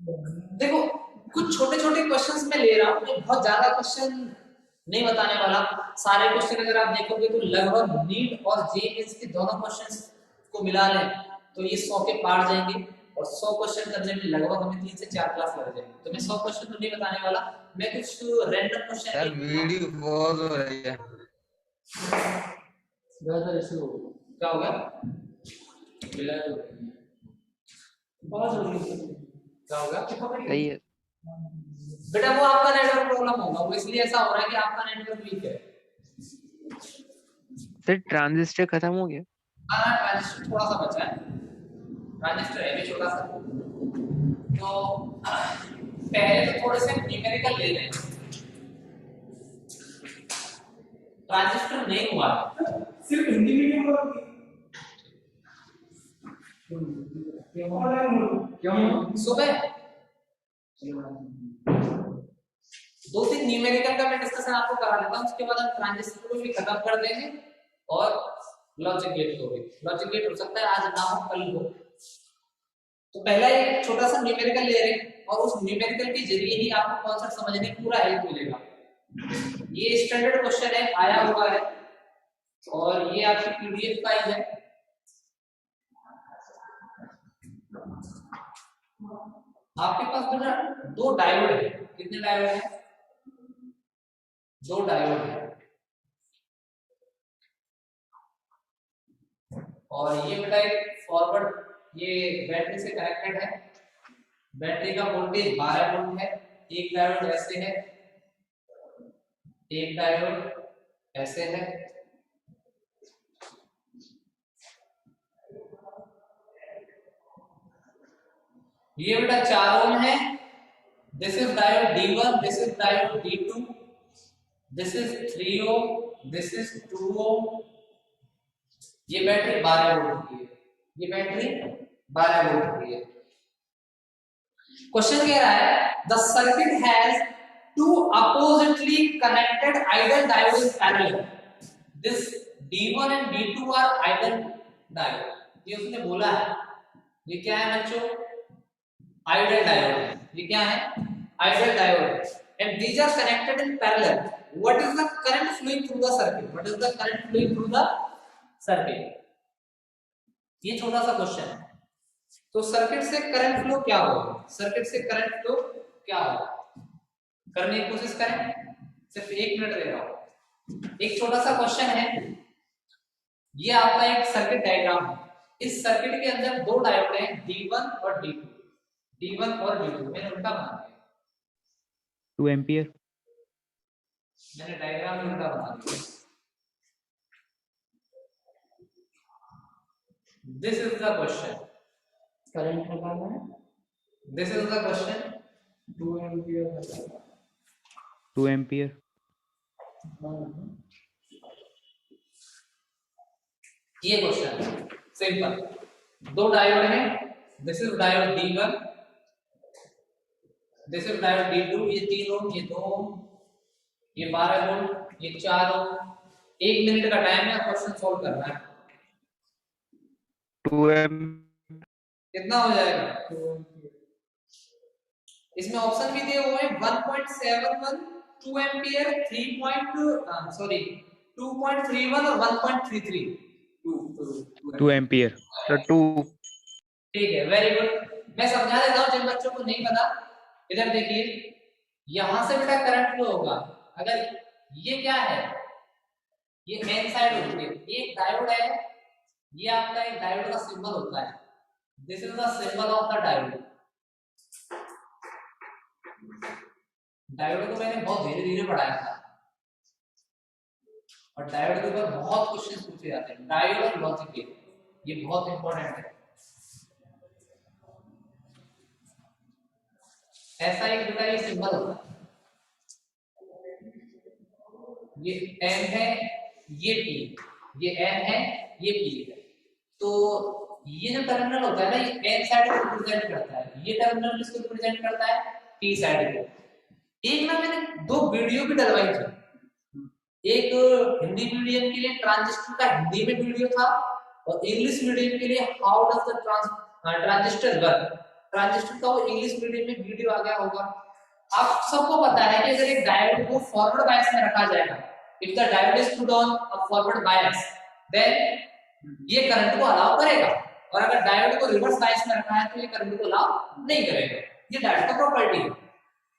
देखो कुछ छोटे छोटे क्वेश्चंस मैं ले रहा हूँ, मैं बहुत ज्यादा क्वेश्चन नहीं बताने वाला। सारे क्वेश्चन अगर आप देखोगे तो लगभग नीट और जेईई के दोनों क्वेश्चंस को मिला लें तो ये 100 के पार जाएंगे, और 100 क्वेश्चन करने में लगभग हमें 3 से 4 क्लास लग जाएंगे। तो मैं 100 क्वेश्चन तो नहीं बताने वाला, मैं कुछ रैंडम क्वेश्चन यार एक वीडियो बहुत हो रही है। क्या हो गया? क्या होगा? सही है। बेटा वो आपका नेटवर्क प्रॉब्लम होगा, वो इसलिए ऐसा हो रहा है कि आपका नेटवर्क वीक है। सर ट्रांजिस्टर खत्म हो गया। हाँ ट्रांजिस्टर थोड़ा सा बचा है, ट्रांजिस्टर है भी छोटा सा। तो पहले तो थोड़े से न्यूमेरिकल ले लें। ट्रांजिस्टर नहीं हुआ सिर्फ हिंदी मीडियम का क्यों सुबह दो तीन न्यूमेरिकल का मैं डिस्कशन आपको करा देता हूं, उसके बाद हम ट्रांजिस्टर को भी खत्म कर देंगे और लॉजिक गेट को भी। लॉजिक गेट हो सकता है आज ना हो कल हो। तो पहला एक छोटा सा न्यूमेरिकल ले रहे हैं और उस न्यूमेरिकल के जरिए ही आपको कॉन्सेप्ट समझने में पूरा हेल्प मिलेगा। ये स्टैंडर्ड क्वेश्चन है, आया हुआ है और ये आपकी पीडीएफ फाइल है। आपके पास बेटा दो डायोड है। कितने डायोड है? दो डायोड है। और ये बेटा एक फॉरवर्ड ये बैटरी से कनेक्टेड है। बैटरी का वोल्टेज 12 वोल्ट है। एक डायोड ऐसे है, एक डायोड ऐसे है। ये बेटा 4 ओम है। This is diode D1, this is diode D2, this is 3 ohm, this is 2 ohm. ये बैटरी 12 वोल्ट की है। ये बैटरी 12 वोल्ट की है। क्वेश्चन कह रहा है the circuit has two oppositely connected ideal diode in parallel. This D1 and D2 are ideal diode. ये उसने बोला है। ये क्या है बच्चों? Ideal diode. ये क्या है? Ideal diode. And these are connected in parallel. What is the current flowing through the circuit? What is the current flowing through the circuit? ये छोटा सा क्वेश्चन है। तो सर्किट से करंट फ्लो क्या होगा? सर्किट से करंट फ्लो क्या होगा? करने की कोशिश करें, सिर्फ 1 मिनट दे रहा हूं। एक छोटा सा क्वेश्चन है। ये आपका एक सर्किट डायग्राम है। इस सर्किट के अंदर दो डायोड हैं D1 और D2। D1 और D2 मैंने उल्टा बना दिया। 2 एम्पियर। मैंने डायग्राम उल्टा बना दिया। This is the question. Current लगाना है। This is the question. 2 ampere 2 ampere. ये क्वेश्चन है सिंपल। दो डायोड हैं। This is diode D1, this is diode D2। ये 3 ओम, ये 2 ओम, ये 12 वोल्ट, ये 4 ओम। 1 मिनट का टाइम है, क्वेश्चन सॉल्व करना है। 2 एम। कितना हो जाएगा? इसमें ऑप्शन भी दिए हुए हैं 1.71, 2 एम्पियर, 2.31 और 1.33। 2 एम्पियर तो 2। ठीक है, वेरी गुड। मैं समझा देता हूं जिन बच्चों को नहीं पता। इधर देखिए, यहां से बेटा करंट फ्लो होगा। अगर ये क्या है? ये मेन साइड होती है। एक डायोड है, ये आपका एक डायोड का सिंबल होता है। This is the symbol of the diode. Diode को मैंने बहुत धीरे धीरे पढ़ाया था और डायोड के ऊपर बहुत क्वेश्चन पूछे जाते हैं। डायोड और लॉजिक गेट ये बहुत इंपॉर्टेंट है। ऐसा एक बेटा ये सिंबल होता है। ये एम है, ये पी, ये एम है, ये पी है। तो ये जो टर्मिनल होता है ना, ये एन साइड को रिप्रेजेंट करता है। ये टर्मिनल किसको रिप्रेजेंट करता है? पी साइड को। एक ना मैंने दो वीडियो भी डलवाई थी। एक हिंदी मीडियम के लिए ट्रांजिस्टर का हिंदी में वीडियो था और इंग्लिश मीडियम के लिए how does the transistor work. Transistor का वो इंग्लिश मीडियम में वीडियो आ गया होगा। आप सबको पता है कि अगर एक डायोड को फॉरवर्ड बायस में रखा जाएगा, if the diode is put on a forward bias, then ये करंट को अलाउ करेगा, और अगर डायोड को रिवर्स बायस में रखा है तो ये करंट को अलाउ नहीं करेगा। ये डायोड का प्रॉपर्टी है।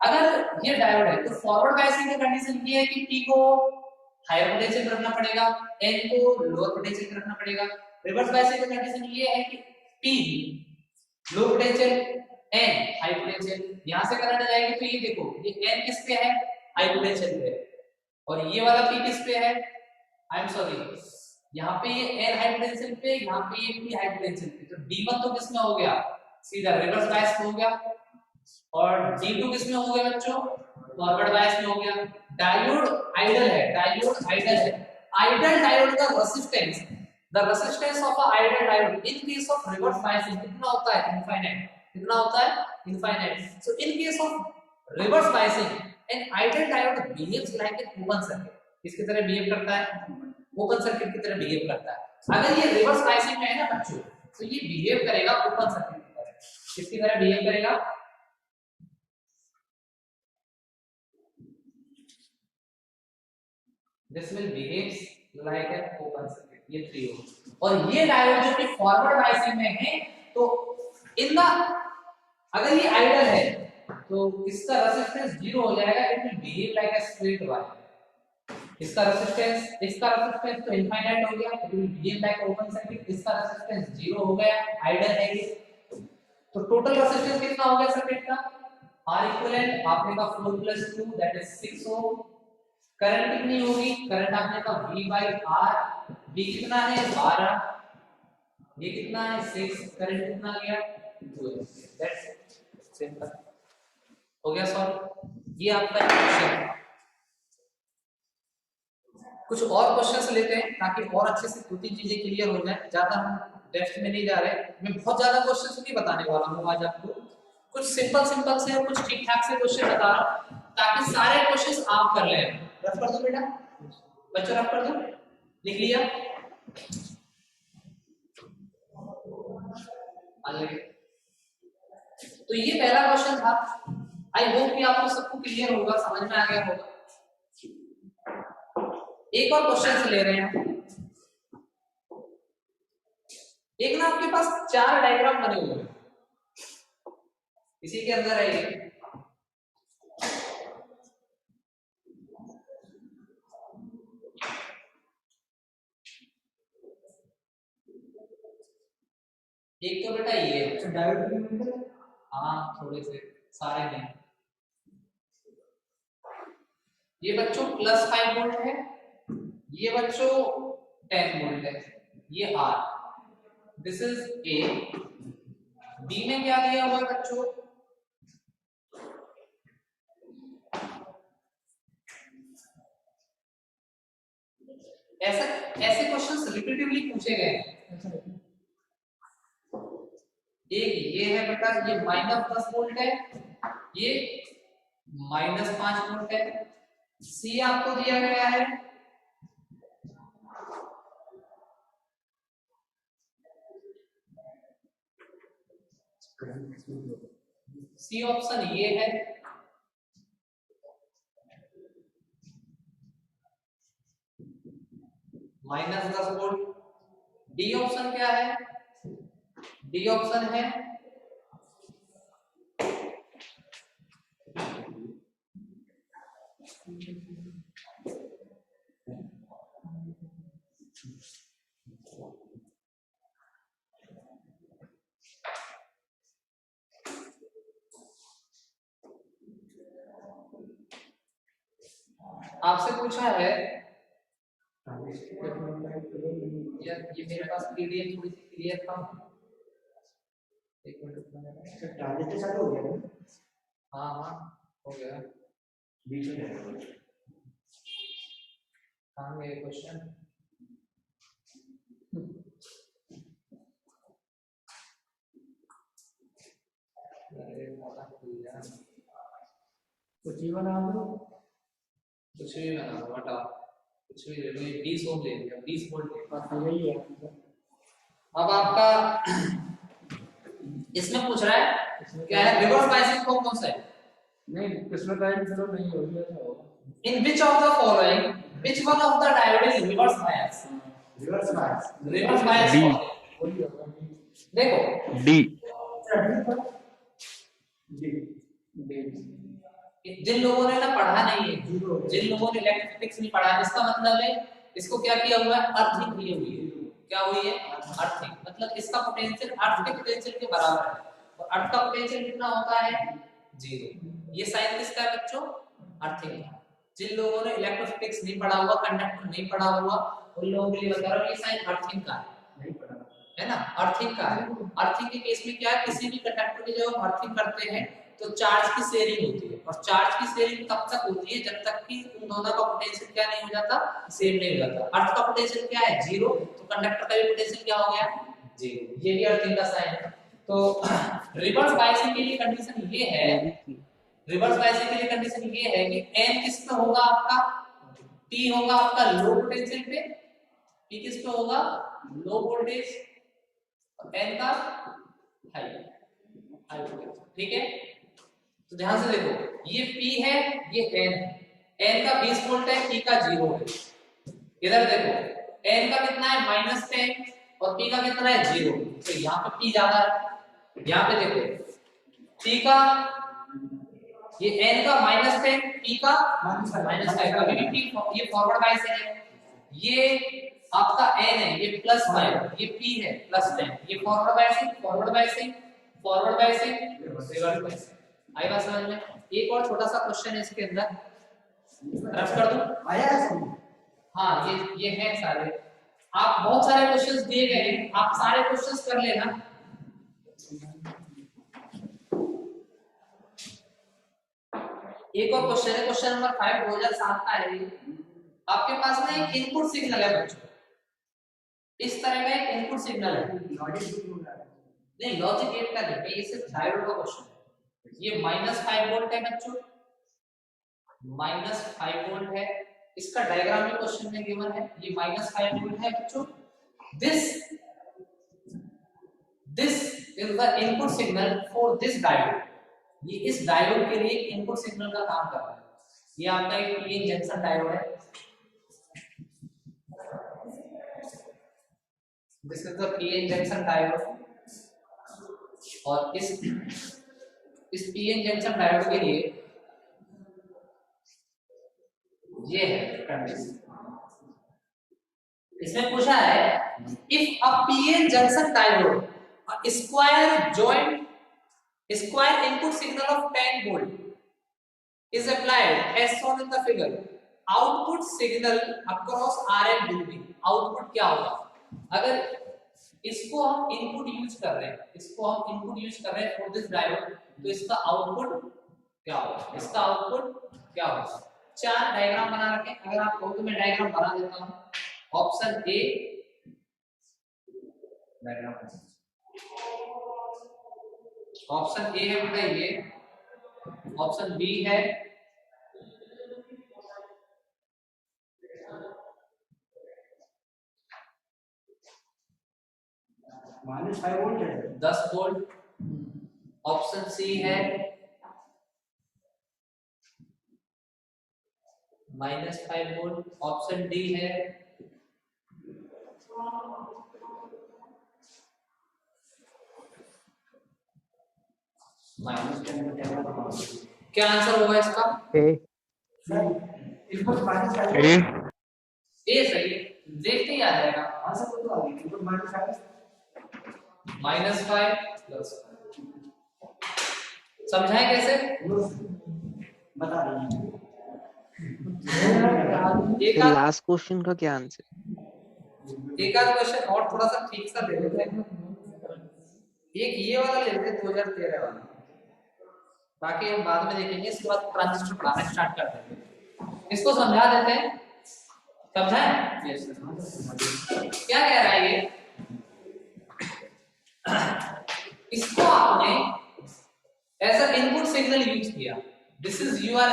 अगर ये डायोड है तो फॉरवर्ड बायसिंग की कंडीशन ये है कि P को हायर पोटेंशियल रखना पड़ेगा, N को लोअर पोटेंशियल रखना पड़ेगा। रिवर्स बायसिंग की कंडीशन ये है कि P low potential, N high potential. यहां से करंट जाएगी तो ये देखो, ये N किस पे है, हाई पोटेंशियल पे, और ये वाला P किस पे है, आई एम सॉरी, यहाँ पे ये N हाई पोटेंशियल पे, यहाँ पे ये P हाई पोटेंशियल पे। तो D1 तो किसमें हो गया, सीधा रिवर्स बायस में हो गया, और D2 किसमें हो गया बच्चों, फॉरवर्ड बायस में हो गया। डायोड आइडल है, डायोड आइडल है। आइडल डायोड का resistance, the resistance of a ideal diode in case of reverse biasing कितना होता है, इनफाइनाइट। कितना होता है, infinite. So in case of reverse biasing an ideal diode behaves like an open circuit. किसकी तरह बिहेव करता है, ओपन सर्किट की तरह बिहेव करता है। अगर ये रिवर्स बायसिंग में है ना बच्चों, तो ये बिहेव करेगा ओपन सर्किट की तरह। किसकी तरह बिहेव करेगा, this will behave like an open circuit। ये 3 हो। और ये डायोड जो कि फॉरवर्ड बायसिंग में है, तो इन द, अगर ये आइडल है तो इसका रेजिस्टेंस 0 हो जाएगा, it will behave like a straight wire. इसका रेजिस्टेंस तो इनफाइनाइट हो गया, it will behave like open circuit. इसका रेजिस्टेंस 0 हो गया, आइडल है ये। तो टोटल रेजिस्टेंस कितना हो गया सर्किट का, R इक्विवेलेंट आपने का 4 + 2 दैट इज 6 ओम। करंट कितनी होगी, करंट आपने का V/R, V कितना है 12, ये कितना है 6, करंट कितना आ गया 2। दैट्स सिंपल, हो गया सॉल्व। ये आपका क्वेश्चन। कुछ और क्वेश्चंस लेते हैं ताकि और अच्छे से 2-3 चीजें क्लियर हो जाए। ज्यादा हम डेप्थ में नहीं जा रहे, मैं बहुत ज्यादा क्वेश्चंस नहीं बताने वाला हूं आज आपको। कुछ सिंपल से और कुछ ठीक ठाक से क्वेश्चन बता रहा हूं ताकि सारे क्वेश्चंस आप कर लें। रफ कर दो बेटा, बच्चों रफ कर दो, लिख लिया, आगे। तो ये पहला क्वेश्चन था। आई होप कि आपको सबको क्लियर होगा, समझ में आ गया होगा। एक और क्वेश्चन से ले रहे हैं। एक ना आपके पास 4 डायग्राम बने हुए हैं, इसी के अंदर है ये। एक तो बेटा ये डायोड, हाँ थोड़े से, सारे नहीं। ये बच्चों +5 वोल्ट है, ये बच्चों 10 वोल्ट है, ये R। This is A। B में क्या दिया हुआ है बच्चों, ऐसा ऐसे क्वेश्चंस रिपीटेडली पूछे गए हैं। एक ये है बेटा, ये -10 वोल्ट है, ये -5 वोल्ट है। C आपको दिया गया है सी ऑप्शन ये है, -10 वोल्ट। डी ऑप्शन क्या है, डी ऑप्शन है आपसे पूछा है यार, ये मेरे पास पीडीएफ थोड़ी सी क्लियर था। एक मिनट, टारगेट चालू हो गया। हाँ हाँ हो गया, बीच में कहाँ गए क्वेश्चन। कुछ ही बना दो, कुछ भी बना दो, हटाओ कुछ भी ले लो। ये 20 ओम ले लिया, 20 वोल्ट ले। बस यही है। अब आपका इसमें पूछ रहा है क्या है, रिवर्स बायसिंग कौन सा है? नहीं, किसमें टाइम चलो नहीं हो गया था। In which of the following, which one of the diode is reverse bias? Reverse bias. Reverse bias D. कौन है? वही होगा। देखो D. जिन लोगों ने ना पढ़ा नहीं है, जिन लोगों ने इलेक्ट्रिक नहीं पढ़ा, इसका मतलब है इसको क्या किया हुआ है, अर्थिंग की हुई है। क्या हुई है? अर्थिंग। मतलब इसका पोटेंशियल अर्थ के पोटेंशियल के बराबर है, और अर्थ का पोटेंशियल कितना होता है? 0। ये साइन किसका है बच्चों? अर्थिंग का। जिन लोगों ने इलेक्ट्रोस्टैटिक्स नहीं पढ़ा हुआ, कंडक्टर नहीं पढ़ा हुआ, उन लोगों के लिए बता रहा हूं, ये साइन अर्थिंग का है, नहीं पढ़ा है ना? अर्थिंग का है। अर्थिंग के केस में क्या है, किसी भी कंडक्टर की जब हम अर्थिंग करते हैं तो चार्ज की शेयरिंग होती है, और चार्ज की शेयरिंग तब तक होती है जब तक कि उन दोनों का पोटेंशियल क्या नहीं हो जाता, सेम नहीं हो जाता। अर्थ का पोटेंशियल क्या है? 0, तो कंडक्टर का भी पोटेंशियल क्या हो गया? 0। ये भी अर्थिंग का साइन है। तो रिवर्स बायसिंग के लिए कंडीशन ये है, रिवर्स बायसिंग के लिए कंडीशन ये है कि n किस पे होगा आपका? P होगा आपका लो पोटेंशियल पे, P किस पे होगा? लो वोल्टेज, और n का हाई वोल्टेज। ठीक है, तो ध्यान से देखो, ये P है, ये n है। n का 20 वोल्ट है, P का 0 है। इधर देखो, n का कितना है? -10, और P का कितना है? 0। तो यहाँ पे P ज्यादा है। यहाँ पे देखो, P का ये n का -10, P का -5, अभी भी P ये फॉरवर्ड बायस है। ये आपका n है, ये +5, ये P है +10, ये forward biasing, forward biasing, forward biasing, reverse biasing. आई बात समझ में? एक और छोटा सा क्वेश्चन है इसके अंदर, रफ कर दूं? आया है समझ? हाँ, ये है सारे। आप बहुत सारे क्वेश्चंस दिए गए हैं, आप सारे क्वेश्चंस कर लेना। एक और क्वेश्चन है, क्वेश्चन नंबर 5 2007 का है। आपके पास ना एक इनपुट सिग्नल है बच्चों, इस तरह का एक इनपुट सिग्नल है। नहीं, लॉजिक गेट का नहीं, ये सिर्फ डायोड का क्वेश्चन है। ये -5 वोल्ट है बच्चों, -5 वोल्ट है। इसका डायग्राम भी क्वेश्चन में गिवन है। ये -5 वोल्ट है बच्चों। This is the input signal for this diode. ये इस डायोड के लिए इनपुट सिग्नल का काम कर रहा है। ये आपका एक पीएन जंक्शन डायोड है। This is the PN junction diode, और इस पीएन जंक्शन डायोड के लिए ये है कंडीशन। इसमें पूछा है, if a PN junction diode square input signal of 10 volt is applied as shown in the figure, output signal across RF will be। Output क्या होगा? अगर इसको हम इनपुट यूज कर रहे हैं, फॉर दिस डायोड, तो इसका आउटपुट क्या होगा? इसका आउटपुट क्या होगा? 4 डायग्राम बना रखे। अगर आप कहो तो मैं डायग्राम बना देता हूं। Option A diagram, option A है बेटा ये, ऑप्शन बी है, -5 वोल्ट है, 10 वोल्ट। ऑप्शन सी है -5 वोल्ट। ऑप्शन डी है -10। क्या आंसर होगा इसका? A. Input -5 A. ए सही है, देखते ही आ जाएगा। आंसर तो आ गया। इनपुट -5 -5 +5। समझाएं कैसे? बता दीजिए। एक तो लास्ट क्वेश्चन का क्या आंसर? एक आध क्वेश्चन और थोड़ा सा ठीक सा ले लेते हैं। एक ये वाला ले लेते हैं 2013 वाला, बाकी हम बाद में देखेंगे। इसके बाद ट्रांजिस्टर पढ़ाना स्टार्ट कर देंगे। इसको समझा देते हैं, समझाएं? यस। क्या कह रहा है ये? इसको आपने as a input signal use किया। This is you are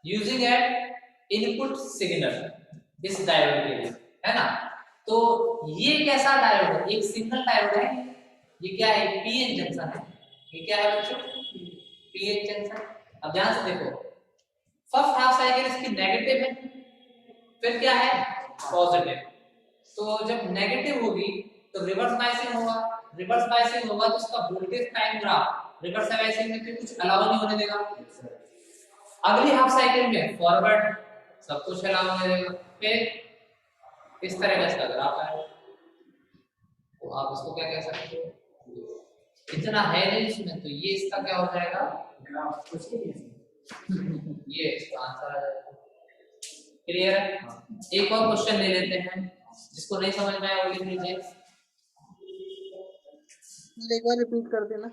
using at input signal इस डायोड के लिए, है ना? तो ये कैसा डायोड है? एक सिंगल डायोड है, ये क्या है, पीएन जंक्शन है। ये क्या है बच्चों, पीएन जंक्शन। अब ध्यान से देखो, फर्स्ट हाफ साइकिल इसकी नेगेटिव है, फिर क्या है पॉजिटिव। तो जब नेगेटिव होगी तो रिवर्स बायसिंग होगा, रिवर्स बायसिंग होगा तो इसका voltage time graph reverse biasing में फिर कुछ अलाउ नहीं होने देगा। अगली हाफ साइकिल में फॉरवर्ड सब कुछ अलाउ होने देगा। फिर इस तरह का इसका ग्राफ है, तो आप इसको क्या कह सकते हो, इतना है नहीं इसमें, तो ये इसका क्या हो जाएगा, ग्राफ कुछ नहीं है। ये इसका आंसर आ जाएगा। क्लियर है? एक और क्वेश्चन ले लेते हैं, जिसको नहीं समझ में आया वो लिख लीजिए। एक बार रिपीट कर देना।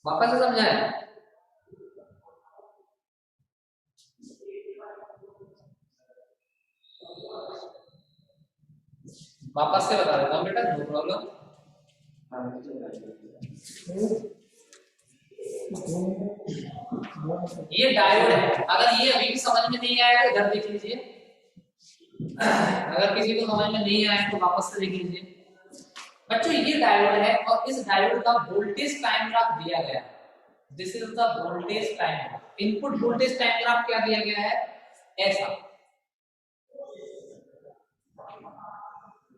वापस से समझाए, वापस से बता देता हूँ बेटा, नो प्रॉब्लम। ये डायोड है, अगर ये अभी भी समझ में नहीं आया तो इधर देख लीजिए, अगर किसी को समझ में नहीं आया तो वापस से देख लीजिए। बच्चों ये डायोड है और इस डायोड का वोल्टेज टाइम ग्राफ दिया गया है। This is the voltage time graph, input voltage time graph क्या दिया गया है, ऐसा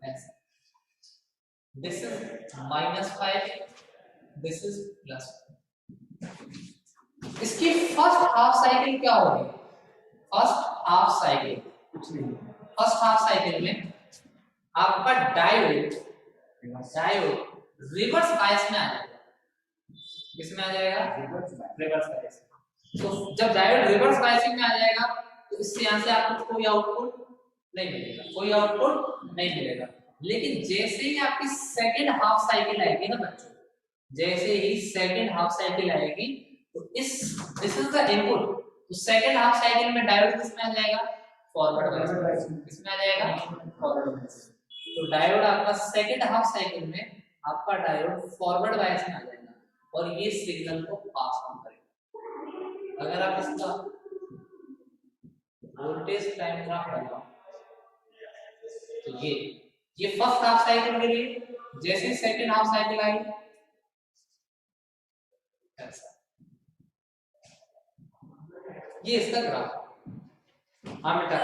ऐसा। This is -5, this is plus. इसकी फर्स्ट हाफ साइकिल क्या होगी, फर्स्ट हाफ साइकिल, कुछ नहीं। फर्स्ट हाफ साइकिल में आपका डायोड रिवर्स बायस में आ जाएगा। किसमें आ जाएगा, रिवर्स बायस। तो जब डायोड रिवर्स बायसिंग में आ जाएगा तो इससे यहां से आपको कोई आउटपुट नहीं मिलेगा, कोई आउटपुट नहीं मिलेगा। लेकिन जैसे ही आपकी सेकंड हाफ साइकिल आएगी ना बच्चों, जैसे ही सेकंड हाफ साइकिल आएगी तो दिस इज द इनपुट, तो सेकंड हाफ साइकिल में डायोड किसमें आ जाएगा, फॉरवर्ड बायस। किसमें आ जाएगा, फॉरवर्ड बायस। तो डायोड आपका सेकंड हाफ साइकिल में आपका डायोड फॉरवर्ड बायस में आ जाएगा और ये सिग्नल को पास ऑन करेगा। अगर आप इसका वोल्टेज टाइम ग्राफ बनाओ तो ये फर्स्ट हाफ साइकिल के लिए, जैसे सेकंड हाफ साइकिल आई ऐसा, ये इसका ग्राफ। हाँ बेटा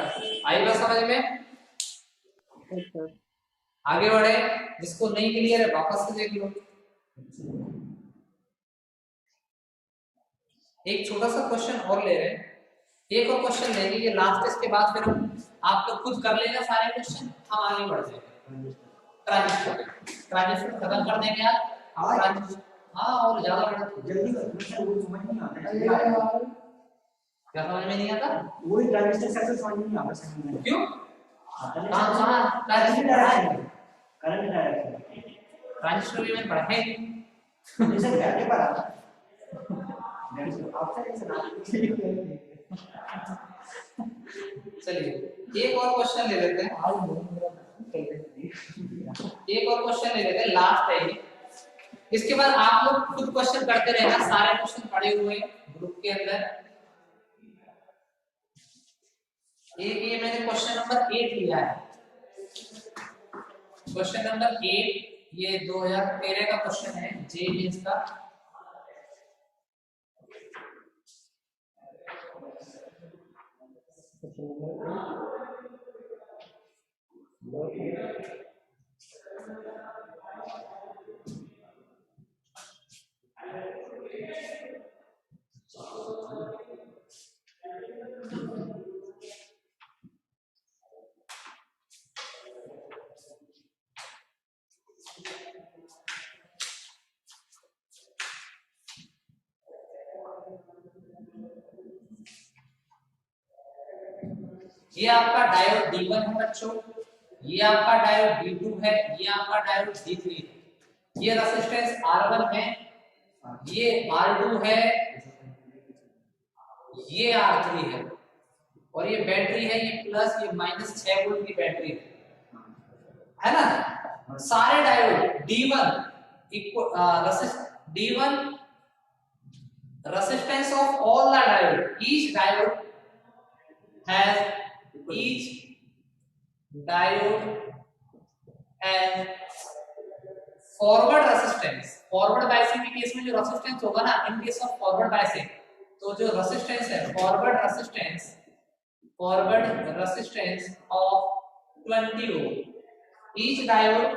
आई बात समझ में, आगे बढ़े। जिसको नहीं क्लियर है वापस से देख लो। एक छोटा सा क्वेश्चन और ले रहे हैं, एक और क्वेश्चन लेंगे, ये लास्ट है, इसके बाद फिर हम आप लोग खुद कर लेना सारे क्वेश्चन, हम आगे बढ़ जाएंगे। ट्रांजिस्टर खत्म करने के बाद हाँ और ज्यादा जल्दी कर, मुझे वो समझ नहीं आता है। क्या समझ में नहीं आता, वो ट्रांजिस्टर सेक्शन समझ नहीं आता समझ में। क्यों, कहाँ ट्रांजिस्टर करंट डायरेक्शन ट्रांजिस्टर भी मैंने पढ़ा है जैसे पहले पढ़ा चलिए एक और क्वेश्चन ले लेते हैं, एक और क्वेश्चन ले लेते हैं, लास्ट है ये। इसके बाद आप लोग खुद क्वेश्चन करते रहना, सारे क्वेश्चन पड़े हुए हैं ग्रुप के अंदर। ये मैंने क्वेश्चन नंबर 8 लिया है, क्वेश्चन नंबर 8, ये 2013 का क्वेश्चन है, जे मेंस का। ये आपका डायोड D1 है बच्चों, ये आपका डायोड D2 है, ये आपका डायोड D3 है। ये रेजिस्टेंस R1 है, ये R2 है, ये R3 है और ये बैटरी है, ये प्लस ये -6 वोल्ट की बैटरी है ना। सारे diode D1 D1 resistance of all the diode, each diode has forward resistance, forward biasing के केस में जो रेसिस्टेंस होगा ना, इन केस ऑफ फॉरवर्ड बायसिंग, तो जो रेसिस्टेंस है forward resistance of 20 ohm, each diode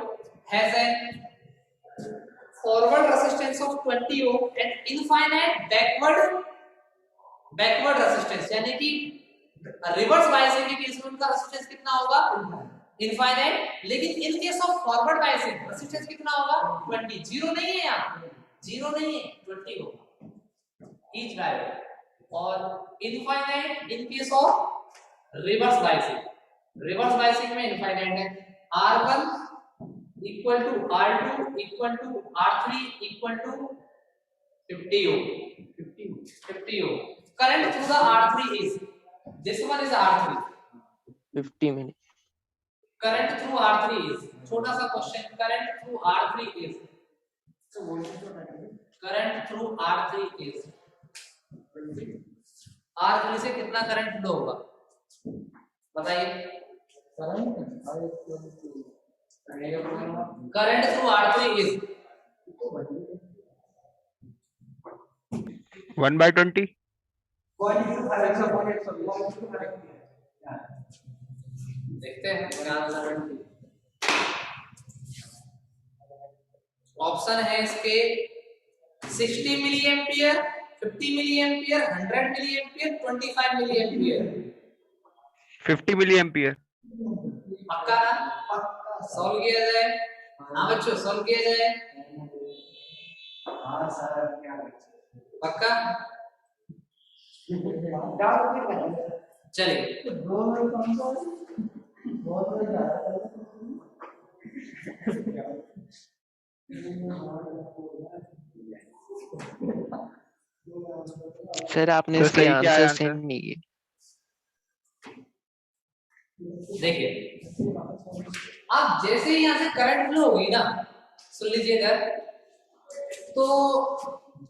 has a forward resistance of 20 ohm and infinite backward resistance, यानी कि रिवर्स बायसिंग के केस में उनका रेसिस्टेंस कितना होगा, इनफाइनाइट, लेकिन इन case of forward biasing resistance कितना होगा, 20, जीरो नहीं है, यहाँ जीरो नहीं है, 20 होगा ईच डायोड, और infinite in case of reverse biasing में इनफाइनाइट है। R1 equal to R2 equal to R3 equal to 50 ohm, 50 ohm. Current through the R3 is, this one is R3, 50 minutes. current through R3 is, छोटा सा question, current through R3 is, तो voltage तो है current through R3 is, R3 से कितना current flow होगा बताइए, current through R3 is 1/20. देखते हैं ऑप्शन है इसके 60 milli ampere, 50 milli ampere, 100 milli ampere, 25 milli ampere, 50 milliampere. पक्का ना, सॉल्व किया जाए, हाँ बच्चों सॉल्व किया जाए, हाँ सर क्या पक्का, चलिए सर आपने तो इसके सही क्या है आंसर आंसर? सेंड नहीं किए। देखिए आप जैसे ही यहाँ से करंट फ्लो होगी ना, सुन लीजिए इधर, तो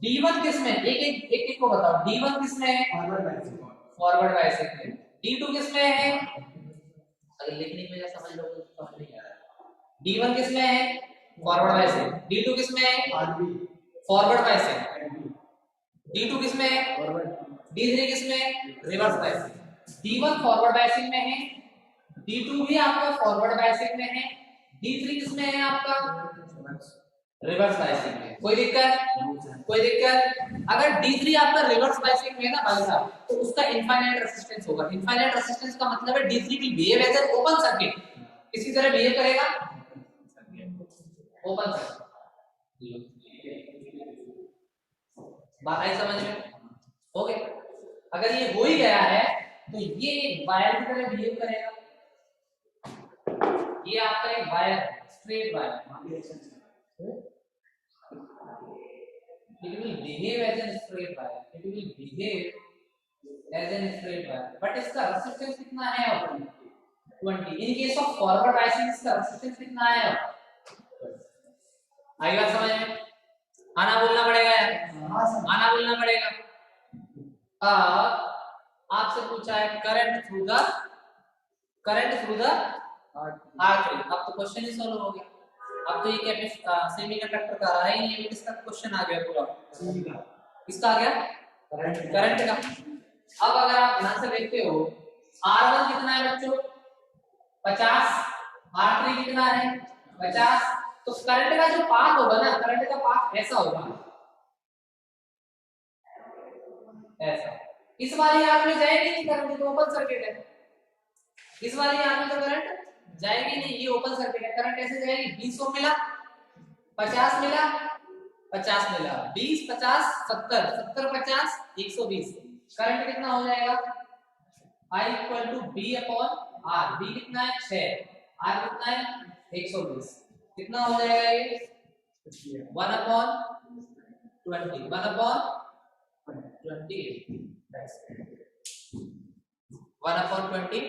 D1 किस में, एक को बताओ, D1 किस में है, फॉरवर्ड बायसिंग में, D2 किस में है, अगर लिखने की वजह समझ लो तो समझ नहीं आ रहा, D1 किस में है, फॉरवर्ड बायसिंग, D2 किस में है, फॉरवर्ड बायसिंग, D2 किस में है, D3 किस में है, reverse biasing, D1 forward biasing में है, D2 भी आपका फॉरवर्ड बायसिंग में है, D3 किस में है आपका, रिवर्स बायसिंग में। कोई दिक्कत, अगर D3 आपका रिवर्स बायसिंग में है ना भाई साहब, तो उसका इनफाइनाइट रेजिस्टेंस होगा। इनफाइनाइट रेजिस्टेंस का मतलब है D3 will behave as an open circuit, किसी तरह बिहेव करेगा, ओपन सर्किट। बात आई समझ में, ओके। अगर ये हो ही गया है तो ये एक वायर की तरह बिहेव करेगा, ये आपका एक wire, straight wire, it will behave as a straight wire, it will behave as a straight wire, but इसका रेजिस्टेंस कितना है, 20। इन केस ऑफ फॉरवर्ड बायसिंग इसका रेजिस्टेंस कितना है, आई बात समझ में, आना बोलना पड़ेगा यार, आना बोलना पड़ेगा। आपसे पूछा है करंट थ्रू द R3, अब तो क्वेश्चन ही सॉल्व हो गया। अब तो ये सेमीकंडक्टर का रहा ही नहीं, ये किसका क्वेश्चन आ गया पूरा, किसका आ गया, करंट का। अब अगर आप ध्यान से देखते हो R1 कितना है बच्चों, 50, R3 कितना है, 50, तो करंट का जो पाथ होगा ना, करंट का पाथ ऐसा होगा, ऐसा। इस वाली आग में जाएगी नहीं करंट, तो ओपन सर्किट है, इस वाली आग में तो करंट जाएगी नहीं, ये ओपन सर्किट है, करंट ऐसे जाएगी, 20 ओम मिला, 50 मिला, 50 मिला, 20 50 70, 70 50 120, करंट कितना हो जाएगा, I equal to B upon R, B कितना है 6, R कितना है 120, कितना हो जाएगा ये 1 अपॉन 20, 1 अपॉन 20, 1 अपॉन 20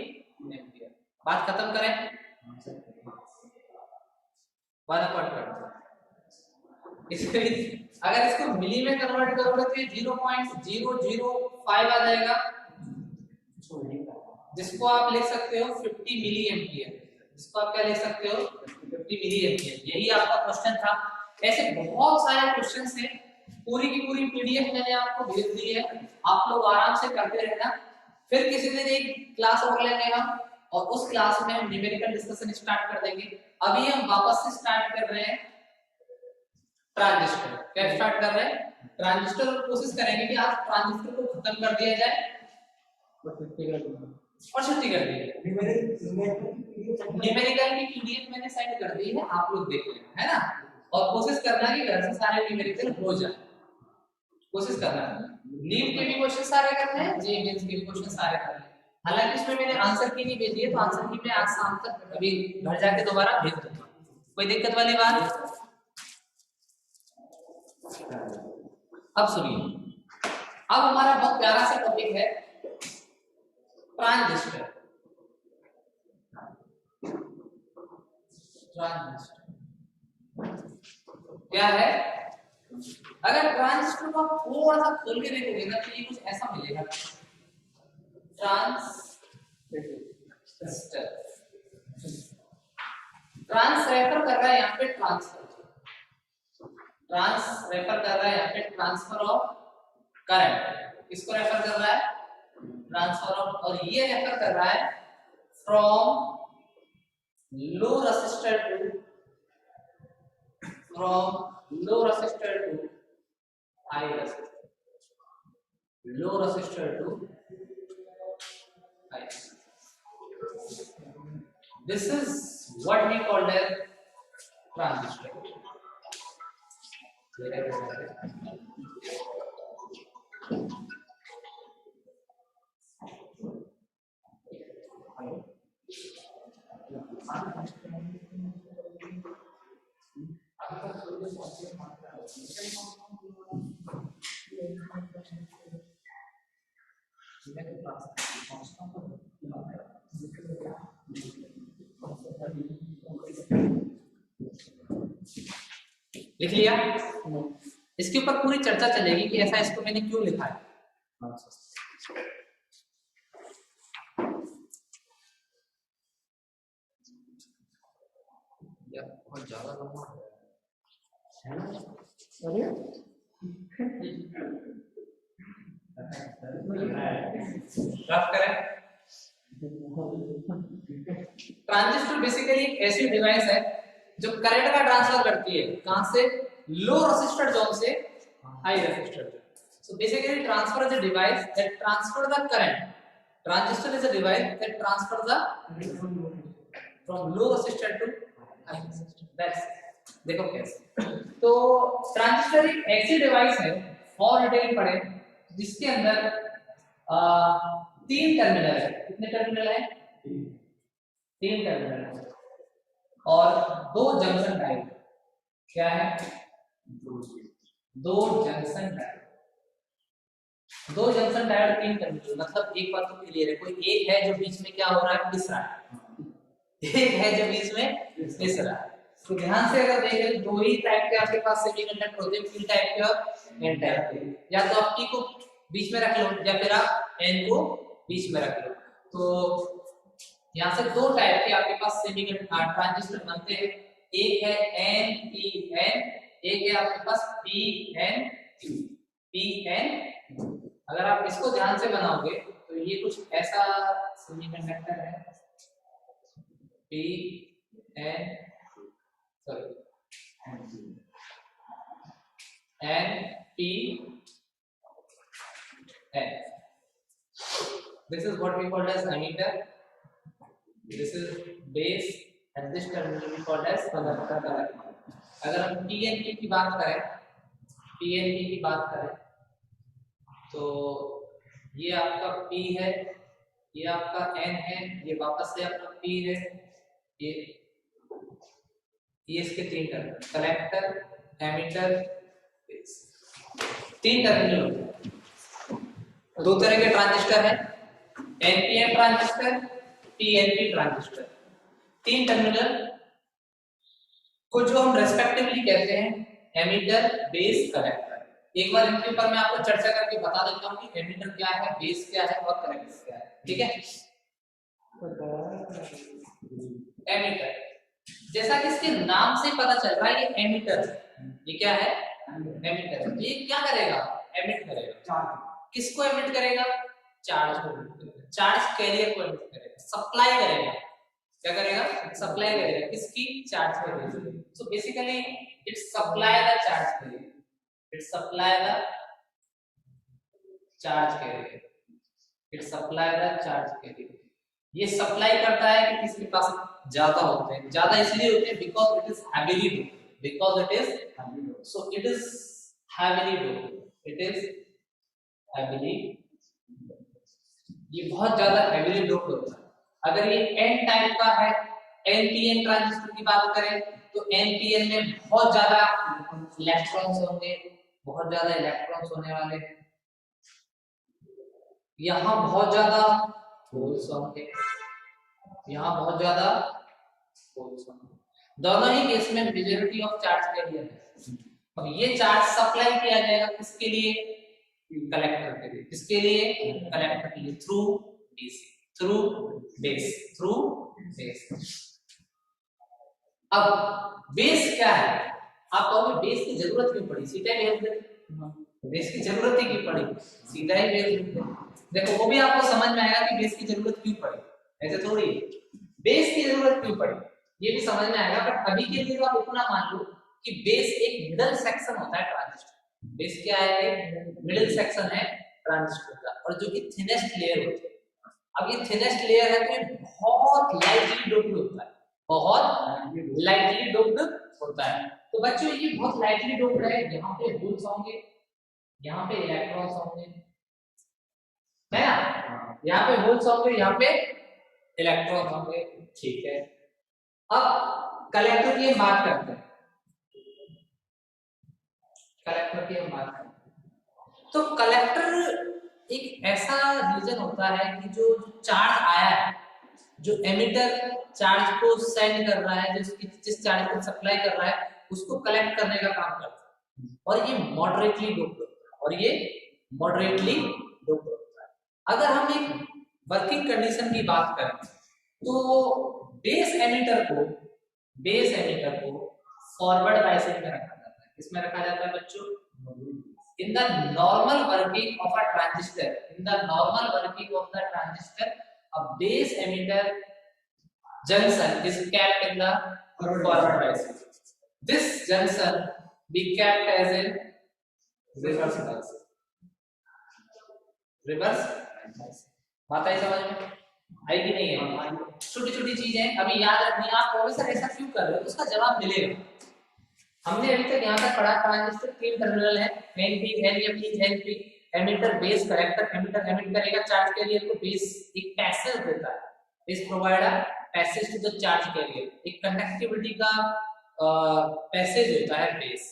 एम्पियर। बात खत्म करें, 1 अपॉन 20, अगर इसको मिली में कन्वर्ट करोगे तो ये 0.005 आ जाएगा, जिसको आप लिख सकते हो 50 मिली एम्पियर, जिसको आप क्या लिख सकते हो 50 मिली एम्पियर, यही आपका क्वेश्चन था। ऐसे बहुत सारे क्वेश्चंस हैं, पूरी की पूरी पीडीएफ मैंने आपको भेज दी है, आप लोग आराम से करते रहना। फिर किसी दिन एक क्लास और लेंगे हम, और उस क्लास में हम न्यूमेरिकल डिस्कशन स्टार्ट कर देंगे। अभी हम वापस से स्टार्ट कर रहे हैं ट्रांजिस्टर। क्या स्टार्ट कर रहे हैं? ट्रांजिस्टर। और कोशिश करेंगे कि आज ट्रांजिस्टर को खत्म कर दिया जाए और छुट्टी कर दी जाए। न्यूमेरिकल की पीडीएफ मैंने सेंड कर दी है, आप लोग देख लेना, है ना। और कोशिश करना कि घर से सारे न्यूमेरिकल हो जाए, कोशिश करना। नीट के भी क्वेश्चन सारे करने हैं, जे मेंस के भी क्वेश्चन सारे करने हैं। हालांकि इसमें मैंने आंसर की नहीं भेजी है, तो आंसर की मैं आज शाम तक अभी घर जाके दोबारा भेज दूंगा, कोई दिक्कत वाली बात। अब सुनिए, अब हमारा बहुत प्यारा सा टॉपिक है ट्रांजिस्टर। ट्रांजिस्टर क्या है? अगर ट्रांजिस्टर को आप थोड़ा सा खोल के देखोगे ना, तो ये कुछ ऐसा मिलेगा। ट्रांजिस्टर, ट्रांस रेफर कर रहा है यहाँ पे ट्रांसफर, ट्रांस रेफर कर रहा है यहाँ पे ट्रांसफर ऑफ करंट। किसको रेफर कर रहा है? Transfer of. और ये रेफर कर रहा है from low resistor to, from low resistor to high resistor, low resistor to high. This is what we call as transistor. लिख लिया? इसके ऊपर पूरी चर्चा चलेगी कि ऐसा इसको मैंने क्यों लिखा है। बहुत ज्यादा लंबा है ना? ट्रांजिस्टर बेसिकली एक ऐसी डिवाइस है जो करंट का ट्रांसफर करती है, कहां से? लो रेसिस्टर जोन से high resistor zone. So basically transfer is a device that transfer the current. Transistor is a device that transfer the from low resistor to high resistor. That's देखो कैसे। तो transistor एक ऐसी डिवाइस है, और detail पढ़े, जिसके अंदर 3 टर्मिनल है। कितने टर्मिनल है? 3 टर्मिनल है और 2 जंक्शन डायोड। क्या है? 2 junction diode. 2 junction diode 3 terminal, मतलब एक बात तो क्लियर है, कोई एक है जो बीच में क्या हो रहा है? पिस रहा है। एक है जो बीच में पिस रहा है। तो ध्यान से अगर देखें, 2 ही टाइप के आपके पास सेमीकंडक्टर होते हैं, पी टाइप के और एन टाइप के। या तो आप पी को बीच में रख लो, या फिर आप एन को बीच में रख लो। तो यहाँ से 2 टाइप के आपके पास सेमीकंडक्टर ट्रांजिस्टर बनते हैं। एक है एन पी एन, एक है आपके पास पी एन पी एन। अगर आप इसको ध्यान से बनाओगे तो ये कुछ ऐसा सेमीकंडक्टर है, P N N P N. This is what we call as emitter. This is base and this terminal we call as conductor. अगर हम PNP की बात करें, PNP की बात करें तो ये आपका P है, ये आपका N है, ये वापस से आपका P है, ये इसके 3 टर्मिनल, कलेक्टर, एमिटर, 3 टर्मिनल होते हैं। 2 तरह के ट्रांजिस्टर हैं, NPN transistor, PNP transistor. 3 terminal को जो हम रेस्पेक्टिवली कहते हैं एमिटर, बेस, कलेक्टर। एक बार इनके ऊपर मैं आपको चर्चा करके बता देता हूं कि एमिटर क्या है, बेस क्या है और कलेक्टर क्या है। ठीक है? एमिटर जैसा कि इसके नाम से पता चल रहा है ये एमिटर है। ये क्या है? एमिटर। ये क्या करेगा? एमिट करेगा। किसको एमिट करेगा? चार्ज को एमिट करेगा। चार्ज कैरियर को एमिट करेगा। सप्लाई करेगा। क्या करेगा? सप्लाई करेगा। किसकी? Charge carrier. So basically it supply the charge career. It supply the charge career. It supply the charge career. ये सप्लाई करता है कि किसके पास ज्यादा होते हैं। ज्यादा इसलिए होते हैं because it is heavily doped. Because it is so it is heavily doped. It is heavily, ये बहुत ज्यादा हैवीली डोप्ड होता है। अगर ये एन टाइप का है, एनपीएन ट्रांजिस्टर की बात करें तो एनपीएन में बहुत ज्यादा इलेक्ट्रॉन्स होंगे, बहुत ज्यादा इलेक्ट्रॉन्स होने वाले हैं। यहाँ बहुत ज्यादा होल्स होंगे, यहाँ बहुत ज्यादा होल्स होंगे। दोनों ही केस में मेजॉरिटी ऑफ चार्ज कैरियर है। अब ये चार्ज सप्लाई किया जाएगा किसके लिए? कलेक्टर के लिए। किसके लिए? कलेक्टर के लिए। Through DC, through base, through base. अब बेस क्या है? आप कहोगे बेस की जरूरत क्यों पड़ी? सीधा ही बेस की जरूरत ही क्यों पड़ी? सीधा ही बेस। देखो वो भी आपको समझ में आएगा कि बेस की जरूरत क्यों पड़ी। ऐसे थोड़ी बेस की जरूरत क्यों पड़ी ये भी समझ में आएगा। बट अभी के लिए तो आप इतना मान लो कि बेस एक मिडल सेक्शन होता है ट्रांजिस्टर। बेस क्या है? एक मिडिल सेक्शन है ट्रांजिस्टर का, और जो कि थिनेस्ट लेयर होती है। अब ये थिनेस्ट लेयर है तो ये बहुत लाइटली डोप्ड होता है, बहुत लाइटली डोप्ड होता है। तो बच्चों ये बहुत लाइटली डोप्ड है। यहाँ पे होल्स होंगे, यहाँ पे इलेक्ट्रॉन्स होंगे, है ना? यहाँ पे होल्स होंगे, यहाँ पे इलेक्ट्रॉन होंगे। ठीक है, अब कलेक्टर की हम बात करते हैं। कलेक्टर की हम बात करते हैं तो कलेक्टर एक ऐसा रीजन होता है कि जो चार्ज आया है, जो एमिटर चार्ज को सेंड कर रहा है, जिस चार्ज को सप्लाई कर रहा है, उसको कलेक्ट करने का काम करता है। और ये मॉडरेटली डोप्ड होता है, और ये मॉडरेटली डोप्ड होता है। अगर हम एक वर्किंग कंडीशन की बात करें तो बेस एमिटर को फॉरवर्ड बायसिंग में रखा जाता है। किसमें रखा जाता है बच्चों? in the normal working of a transistor, in the normal working of the transistor, a base emitter junction is kept in the forward biasing. This junction be kept as in reverse biasing. reverse बात आई समझ में? आई कि नहीं है? छोटी छोटी चीजें अभी याद रखनी है। आप प्रोफेसर ऐसा क्यों कर रहे हो, उसका जवाब मिलेगा। हमने अभी तक यहाँ तक पढ़ा ट्रांजिस्टर तीन टर्मिनल है, मेन पी, एलएमपी, एलपी, emitter, base, collector. Emitter emit करेगा चार्ज कैरियर को, बेस एक पैसेज देता है, base provide a passage to the charge carrier. एक कंडक्टिविटी का पैसेज होता है बेस,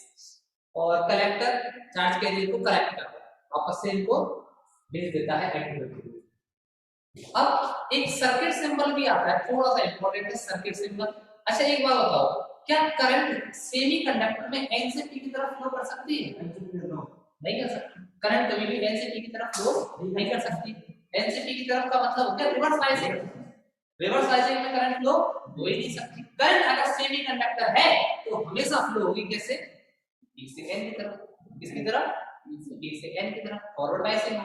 और कलेक्टर चार्ज कैरियर को कलेक्ट करता है, वापस से इनको भेज देता है एमिटर। अब एक सर्किट सिंबल भी आता है, थोड़ा सा इंपॉर्टेंट है सर्किट सिंबल। अच्छा एक बात बताओ, क्या करंट सेमीकंडक्टर में एन से पी की तरफ फ्लो कर सकती है? नहीं कर सकती। करंट कभी भी एन से पी की तरफ फ्लो नहीं कर सकती। एन से पी की तरफ का मतलब होता है रिवर्स बायसिंग। रिवर्स बायसिंग में करंट फ्लो हो ही नहीं सकती। करंट अगर सेमीकंडक्टर है तो हमेशा फ्लो होगी कैसे? पी से एन की तरफ। किसकी तरफ? पी से एन की तरफ। फॉरवर्ड बायसिंग,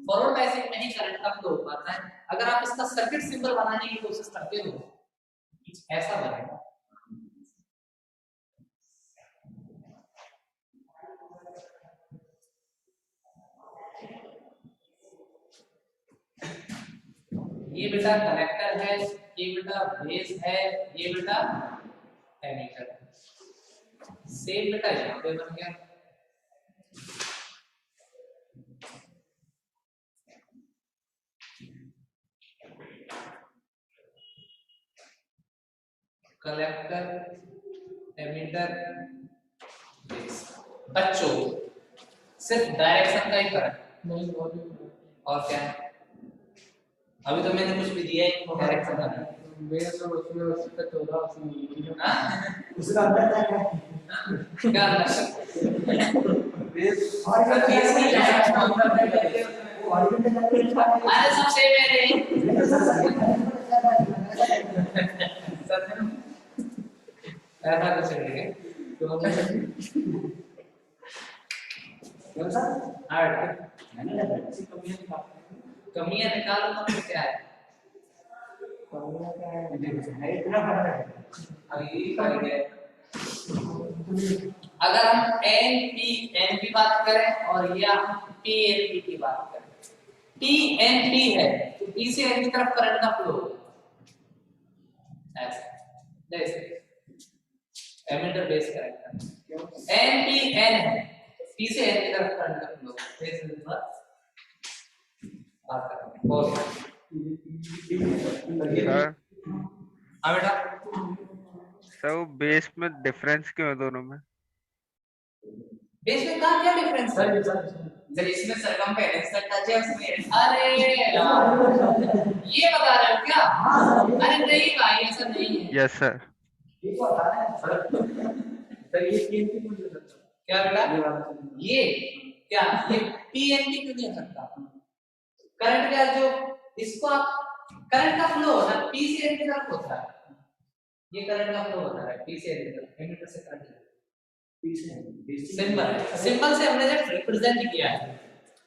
फॉरवर्ड बायसिंग में ही करंट का फ्लो हो पाता है। अगर आप इसका सर्किट सिंबल बनाने की कोशिश करते हो ऐसा बनेगा। ये बेटा कलेक्टर है, ये बेटा बेस है, ये बेटा एमिटर है। सेम बेटा यहाँ पे बन गया। Collector, emitter, base. बच्चों सिर्फ डायरेक्शन का ही फर्क, और क्या है? अभी तो मैंने कुछ भी दिया ही नहीं डायरेक्शन का। बेस और उसमें उसका 14 उसका अंदर क्या है? क्या बेस और बेस की डायरेक्शन अंदर है। वो ऑरिजिनल अरे सब सेम है रे। ऐसा कुछ नहीं है। तो कौन सा हार्ड मैंने लगा किसी कमियां निकालते कमियां निकालो तो फिर क्या है? कमियां क्या है इतना बड़ा है अभी यही करेंगे। अगर हम एन की बात करें और या पी एन पी की बात करें, टी एन पी है तो पी से एन की तरफ करंट का फ्लो ऐसे जैसे emitter base current N P N है, पी से एन की तरफ करंट का फ्लो जैसे बात करें। बहुत सर हाँ बेटा, सर बेस में डिफरेंस क्यों है दोनों में? बेस में कहाँ क्या डिफरेंस है? सर इसमें सरकमफेरेंस का टच है उसमें। अरे यार ये बता रहे हो क्या? अरे नहीं भाई ऐसा नहीं है। Yes sir. ये तो बता रहे हैं सर ये कीमती कुछ हो सकता क्या बेटा? है ये क्या ये पीएनपी क्यों नहीं हो सकता? करंट का जो इसको आप करंट का फ्लो ना पी से एन की तरफ होता है। ये करंट का फ्लो होता है पी से एन की तरफ, एमीटर से करंट सिंबल से हमने जब रिप्रेजेंट किया है,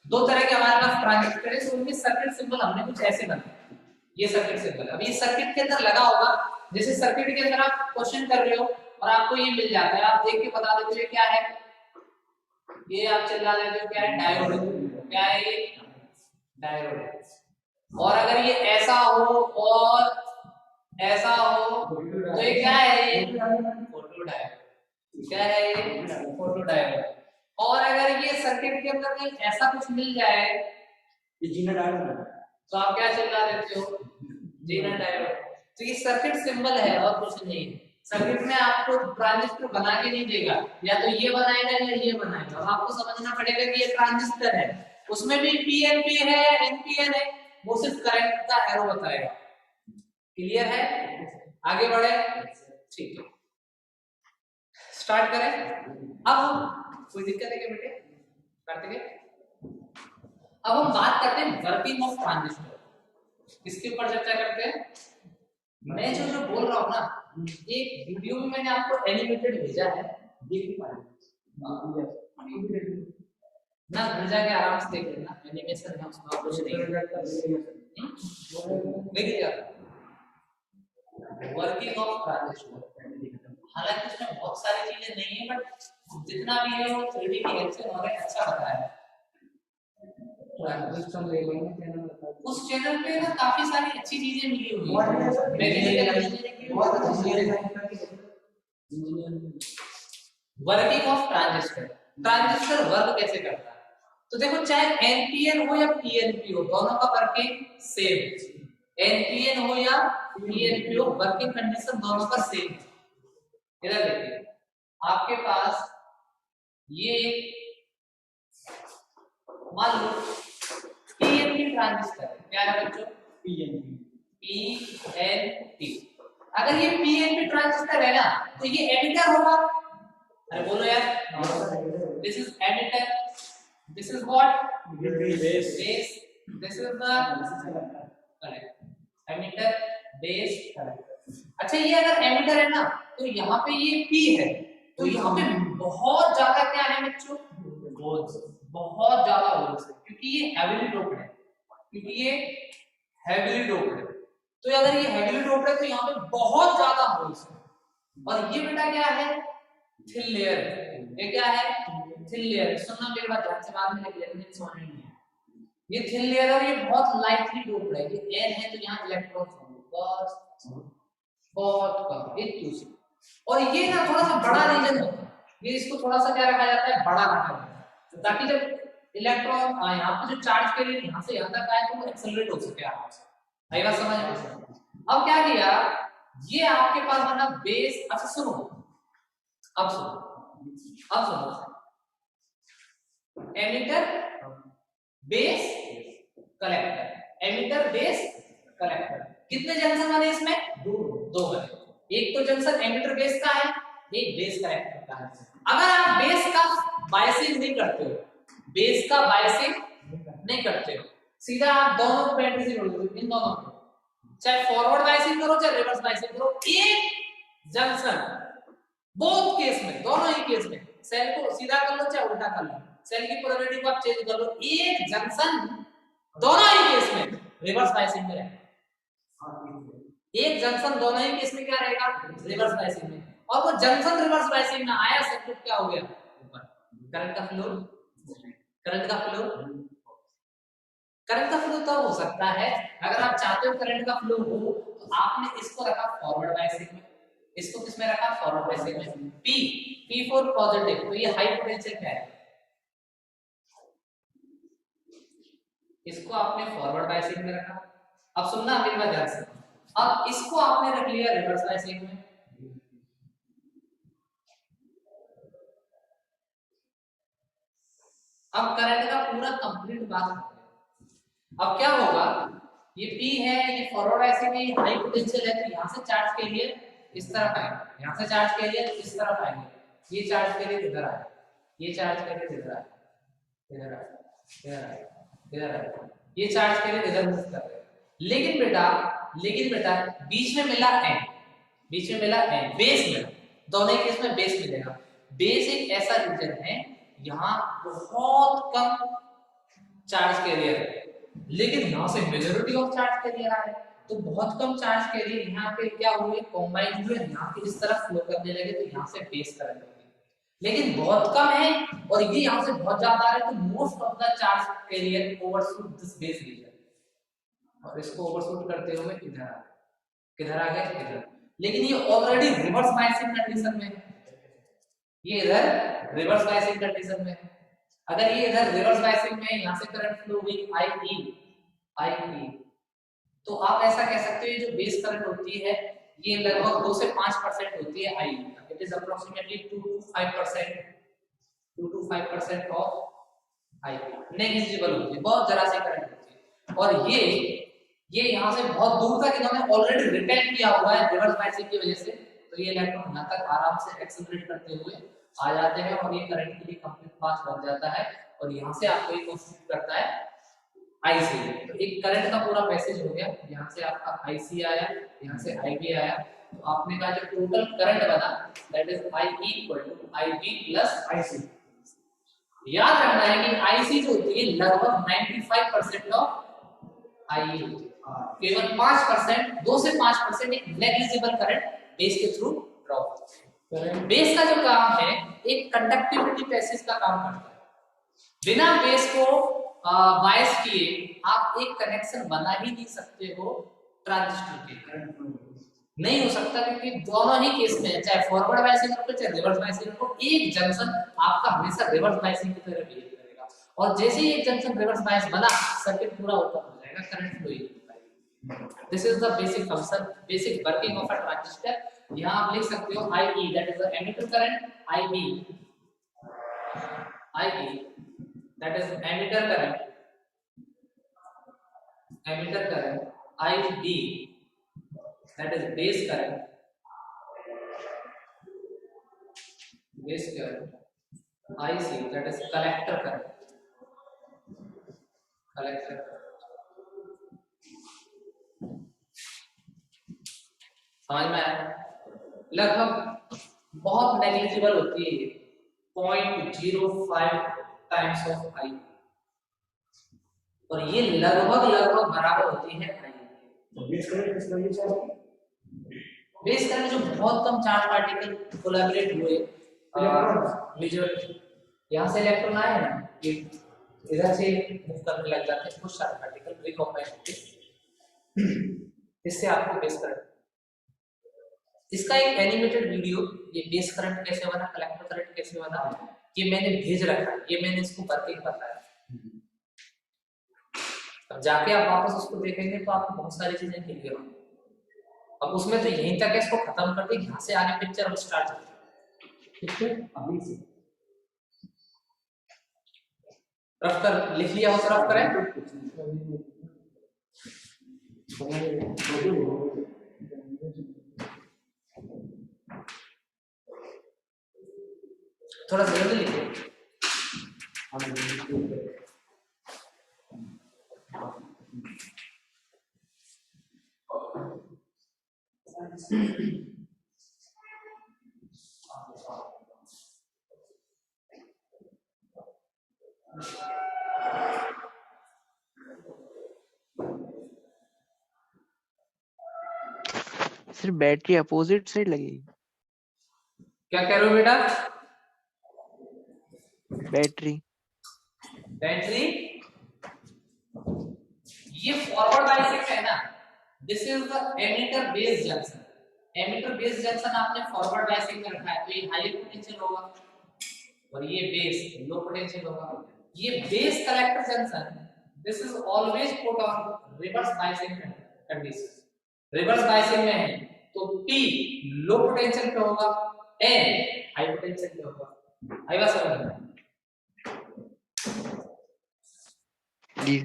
दो तरह के हमारे पास ट्रांजिस्टर है, तो उनके सर्किट सिंबल हमने कुछ ऐसे बनाए। ये सर्किट सिंबल अभी इस सर्किट के अंदर लगा होगा, जैसे सर्किट के अंदर आप क्वेश्चन कर रहे हो और आपको ये मिल जाता है, आप देख के बता देते हो क्या है, ये आप चिल्ला देते हो क्या है, डायोड। क्या है ये? डायोड। और अगर ये ऐसा हो और ऐसा हो तो ये क्या है? ये फोटो डायोड। क्या है ये? Photo diode. और अगर ये सर्किट के अंदर कहीं ऐसा कुछ मिल जाए ये जीना डायोड तो आप क्या चिल्ला देते हो? Zener diode. तो ये सर्किट सिंबल है और कुछ नहीं है। सर्किट में आपको ट्रांजिस्टर बना के नहीं देगा, या तो ये बनाएगा या ये बनाएगा। अब आपको समझना पड़ेगा कि ये ट्रांजिस्टर है, उसमें भी पीएनपी है, एनपीएन है, वो सिर्फ करंट का एरो बताएगा। क्लियर है? आगे बढ़े? ठीक है, स्टार्ट करें। अब हम कोई दिक्कत है क्या बेटे? करते हैं। अब हम बात करते हैं वर्किंग ऑफ ट्रांजिस्टर। इसके ऊपर चर्चा करते हैं। मैं जो बोल रहा हूँ ना, एक वीडियो में मैंने आपको एनिमेटेड भेजा है, देख पाए ना? घर जाके आराम से देख लेना, एनिमेशन है उसमें कुछ नहीं देखिएगा। वर्किंग ऑफ ट्रांजिस्टर, हालांकि उसमें बहुत सारी चीजें नहीं है, बट जितना भी है वो 3D की हेल्प से उन्होंने अच्छा बताया है। उस चैनल पे ना काफी सारी अच्छी चीजें मिली हुई है। Working of transistor, transistor work कैसे करता है? तो देखो, चाहे एनपीएन हो या पीएनपी हो, दोनों का वर्किंग सेम। एनपीएन हो या पीएनपी हो, वर्किंग कंडीशन दोनों का सेम है। इधर देखिए, आपके पास ये मान लो पीएनपी ट्रांजिस्टर है। क्या है बच्चों? पीएनपी। अगर ये पीएनपी ट्रांजिस्टर है ना, तो ये एमिटर होगा। अरे बोलो यार, this is emitter, this is what? Base. This is the connector. Emitter, base, connector. अच्छा, ये अगर एमिटर है ना, तो यहाँ पे ये पी है, तो यहाँ पे बहुत ज्यादा क्या है बच्चों? वोल्ट्स, बहुत ज्यादा वोल्ट्स, क्योंकि ये हेवीली डोप्ड है। क्योंकि ये हेवीली डोप्ड है, तो अगर ये हेवीली डोप्ड है तो यहाँ पे बहुत ज्यादा वोल्ट्स है। और ये बेटा क्या है? थिन लेयर है। ये क्या है? Thin layer. सुनना मेरी बात ध्यान से, बाद में लिख लेना, समझ नहीं है। ये थिन लेयर और ये बहुत लाइटली डोप्ड है। ये एन है तो यहाँ इलेक्ट्रॉन्स होंगे बहुत कम, एक दूसरे। और ये ना थोड़ा सा बड़ा रीजन होता है, ये इसको थोड़ा सा क्या रखा जाता है? बड़ा रखा जाता है, ताकि जब इलेक्ट्रॉन यहाँ पे जो चार्ज कैरियर यहाँ से यहाँ तक आए तो वो एक्सेलरेट हो सके आराम से। आई बात समझ में? अब क्या किया, ये आपके पास बना बेस। अच्छा सुनो, अब सुनो, emitter, base, collector. Emitter, base, collector. कितने जंक्शन बने इसमें? दो बने। एक तो जंक्शन एमिटर बेस का है, एक बेस कलेक्टर का है। अगर आप बेस का बायसिंग नहीं करते हो, बेस का बायसिंग नहीं करते हो, सीधा आप दोनों को बैटरी से जोड़ दो, इन दोनों को, चाहे फॉरवर्ड बायसिंग करो चाहे रिवर्स बायसिंग करो, एक जंक्शन बोथ केस में, दोनों ही केस में, सेल को सीधा कर लो चाहे उल्टा कर लो, सेल की पोलैरिटी को आप चेंज कर लो, एक जंक्शन दोनों ही केस में रिवर्स बायसिंग में रहेगा। एक जंक्शन दोनों ही केस में क्या रहेगा, रिवर्स बायसिंग में। और वो जंक्शन रिवर्स बायसिंग में आया, सर्किट क्या हो गया ऊपर, करंट का फ्लो, करंट का फ्लो, करंट का फ्लो तब हो सकता है अगर आप चाहते हो करंट का फ्लो हो, तो आपने इसको रखा फॉरवर्ड बायसिंग में, इसको किस में रखा, फॉरवर्ड बायसिंग में, P फॉर पॉजिटिव, तो ये हाई पोटेंशियल है, इसको आपने फॉरवर्ड बायसिंग में रखा। अब सुनना मेरी बात ध्यान से, अब इसको आपने रख लिया रिवर्स बायसिंग में, अब करंट का पूरा कंप्लीट बात हो गया। अब क्या होगा, ये P है, ये फॉरवर्ड बायसिंग में, हाई पोटेंशियल है, तो यहां से चार्ज के लिए इस तरफ आएंगे, यहां से चार्ज के लिए इस तरफ आएंगे, ये चार्ज के लिए इधर आए, ये चार्ज के लिए इधर आए, इधर आए, इधर आए, इधर आए, ये चार्ज के लिए इधर मूव कर रहे हैं। लेकिन बेटा बीच में मिला N, बीच में मिला N, बेस में, दोनों केस में बेस मिलेगा। बेस एक ऐसा रीजन है यहाँ बहुत कम चार्ज कैरियर है, लेकिन यहाँ से मेजॉरिटी ऑफ चार्ज कैरियर आ रहे हैं, तो बहुत कम चार्ज कैरियर यहाँ पे क्या हुए, कॉम्बाइन हुए, यहाँ पे इस तरफ फ्लो करने लगे, तो यहाँ से बेस करंट होगी, लेकिन बहुत कम है और ये यहाँ से बहुत ज्यादा आ रहे हैं, तो most of the charge career overshoot this base reason, और इसको ओवरशूट करते हुए इधर आ गए, किधर आ गए, इधर। लेकिन ये ऑलरेडी रिवर्स बायसिंग कंडीशन में है, ये इधर रिवर्स बायसिंग कंडीशन में है। अगर ये इधर रिवर्स बायसिंग में यहाँ से करंट फ्लो हुई IE, तो आप ऐसा कह सकते हो ये जो बेस करंट होती है ये लगभग 2 से 5% होती है IE, it is approximately 2 to 5% of IE, negligible होती है, बहुत जरा सी करंट होती है। और ये यहाँ से बहुत दूर तक इन्होंने ऑलरेडी रिपेल किया हुआ है रिवर्स बायसिंग की वजह से, तो ये इलेक्ट्रॉन यहाँ तक आराम से एक्सेलरेट करते हुए आ जाते हैं और ये करंट के लिए कंप्लीट पाथ बन जाता है, और यहाँ से आपको ये कंस्टिट्यूट करता है IC। तो एक करंट का पूरा मैसेज हो गया, यहाँ से आपका IC आया, यहाँ से IB आया, तो आपने कहा जो टोटल करंट बना that is IE equal to IB plus IC। याद रखना है कि IC जो होती है लगभग 95% ऑफ IE होती है, केवल 5%, 2 से 5% एक नेग्लिजिबल करंट बेस के थ्रू ड्रॉ होती है। बेस का जो काम है एक कंडक्टिविटी पैसेज का काम करता है, बिना बेस को बायस किए आप एक कनेक्शन बना ही नहीं सकते हो ट्रांजिस्टर के, नहीं हो सकता, क्योंकि दोनों ही केस में चाहे फॉरवर्ड बायसिंग हो चाहे रिवर्स बायसिंग हो, एक जंक्शन आपका हमेशा रिवर्स बायसिंग की तरह बिहेव करेगा, और जैसे ही एक जंक्शन रिवर्स बायस बना सर्किट पूरा ओपन हो जाएगा, current flow he. This is the basic function, basic working of a transistor. यहाँ आप लिख सकते हो IE that is the emitter current, IB that is emitter current, IB that is base current, IC that is collector current, समझ में आया? लगभग बहुत नेग्लिजिबल होती है, 0.05 टाइम्स ऑफ I, और ये लगभग बराबर होती है I। Base current base current जो बहुत कम चार्ज पार्टिकल कोलैबोरेट हुए, यहाँ से इलेक्ट्रॉन आए ना, ये इधर से मूव करने लग जाते हैं कुछ चार्ज पार्टिकल रिकॉम्बाइन होते, इससे आपको बेस करंट। इसका एक एनिमेटेड वीडियो, ये बेस करंट कैसे बना, कलेक्टर करंट कैसे बना, ये मैंने भेज रखा है, ये मैंने इसको वर्किंग बताया। अब जाके आप वापस उसको देखेंगे तो आपको बहुत सारी चीजें क्लियर होंगी। अब उसमें तो यहीं तक है, इसको खत्म कर दे, यहाँ से आगे पिक्चर और स्टार्ट होती है, ठीक है? अभी से रफ कर लिख लिया हो तो रफ करें, थोड़ा जल्दी लिखिए। सिर्फ बैटरी अपोजिट साइड लगेगी। क्या कह रहे हो बेटा? बैटरी बैटरी ये फॉरवर्ड बायसिंग है ना, this is the emitter base junction. Emitter base junction आपने फॉरवर्ड बायसिंग में रखा है, तो ये हाई पोटेंशियल होगा और ये बेस लो पोटेंशियल होगा। ये base collector junction this is always put on reverse biasing condition. Reverse biasing में है तो P लो पोटेंशियल पे होगा, N हाई पोटेंशियल पे होगा। आई बात समझ में? जी।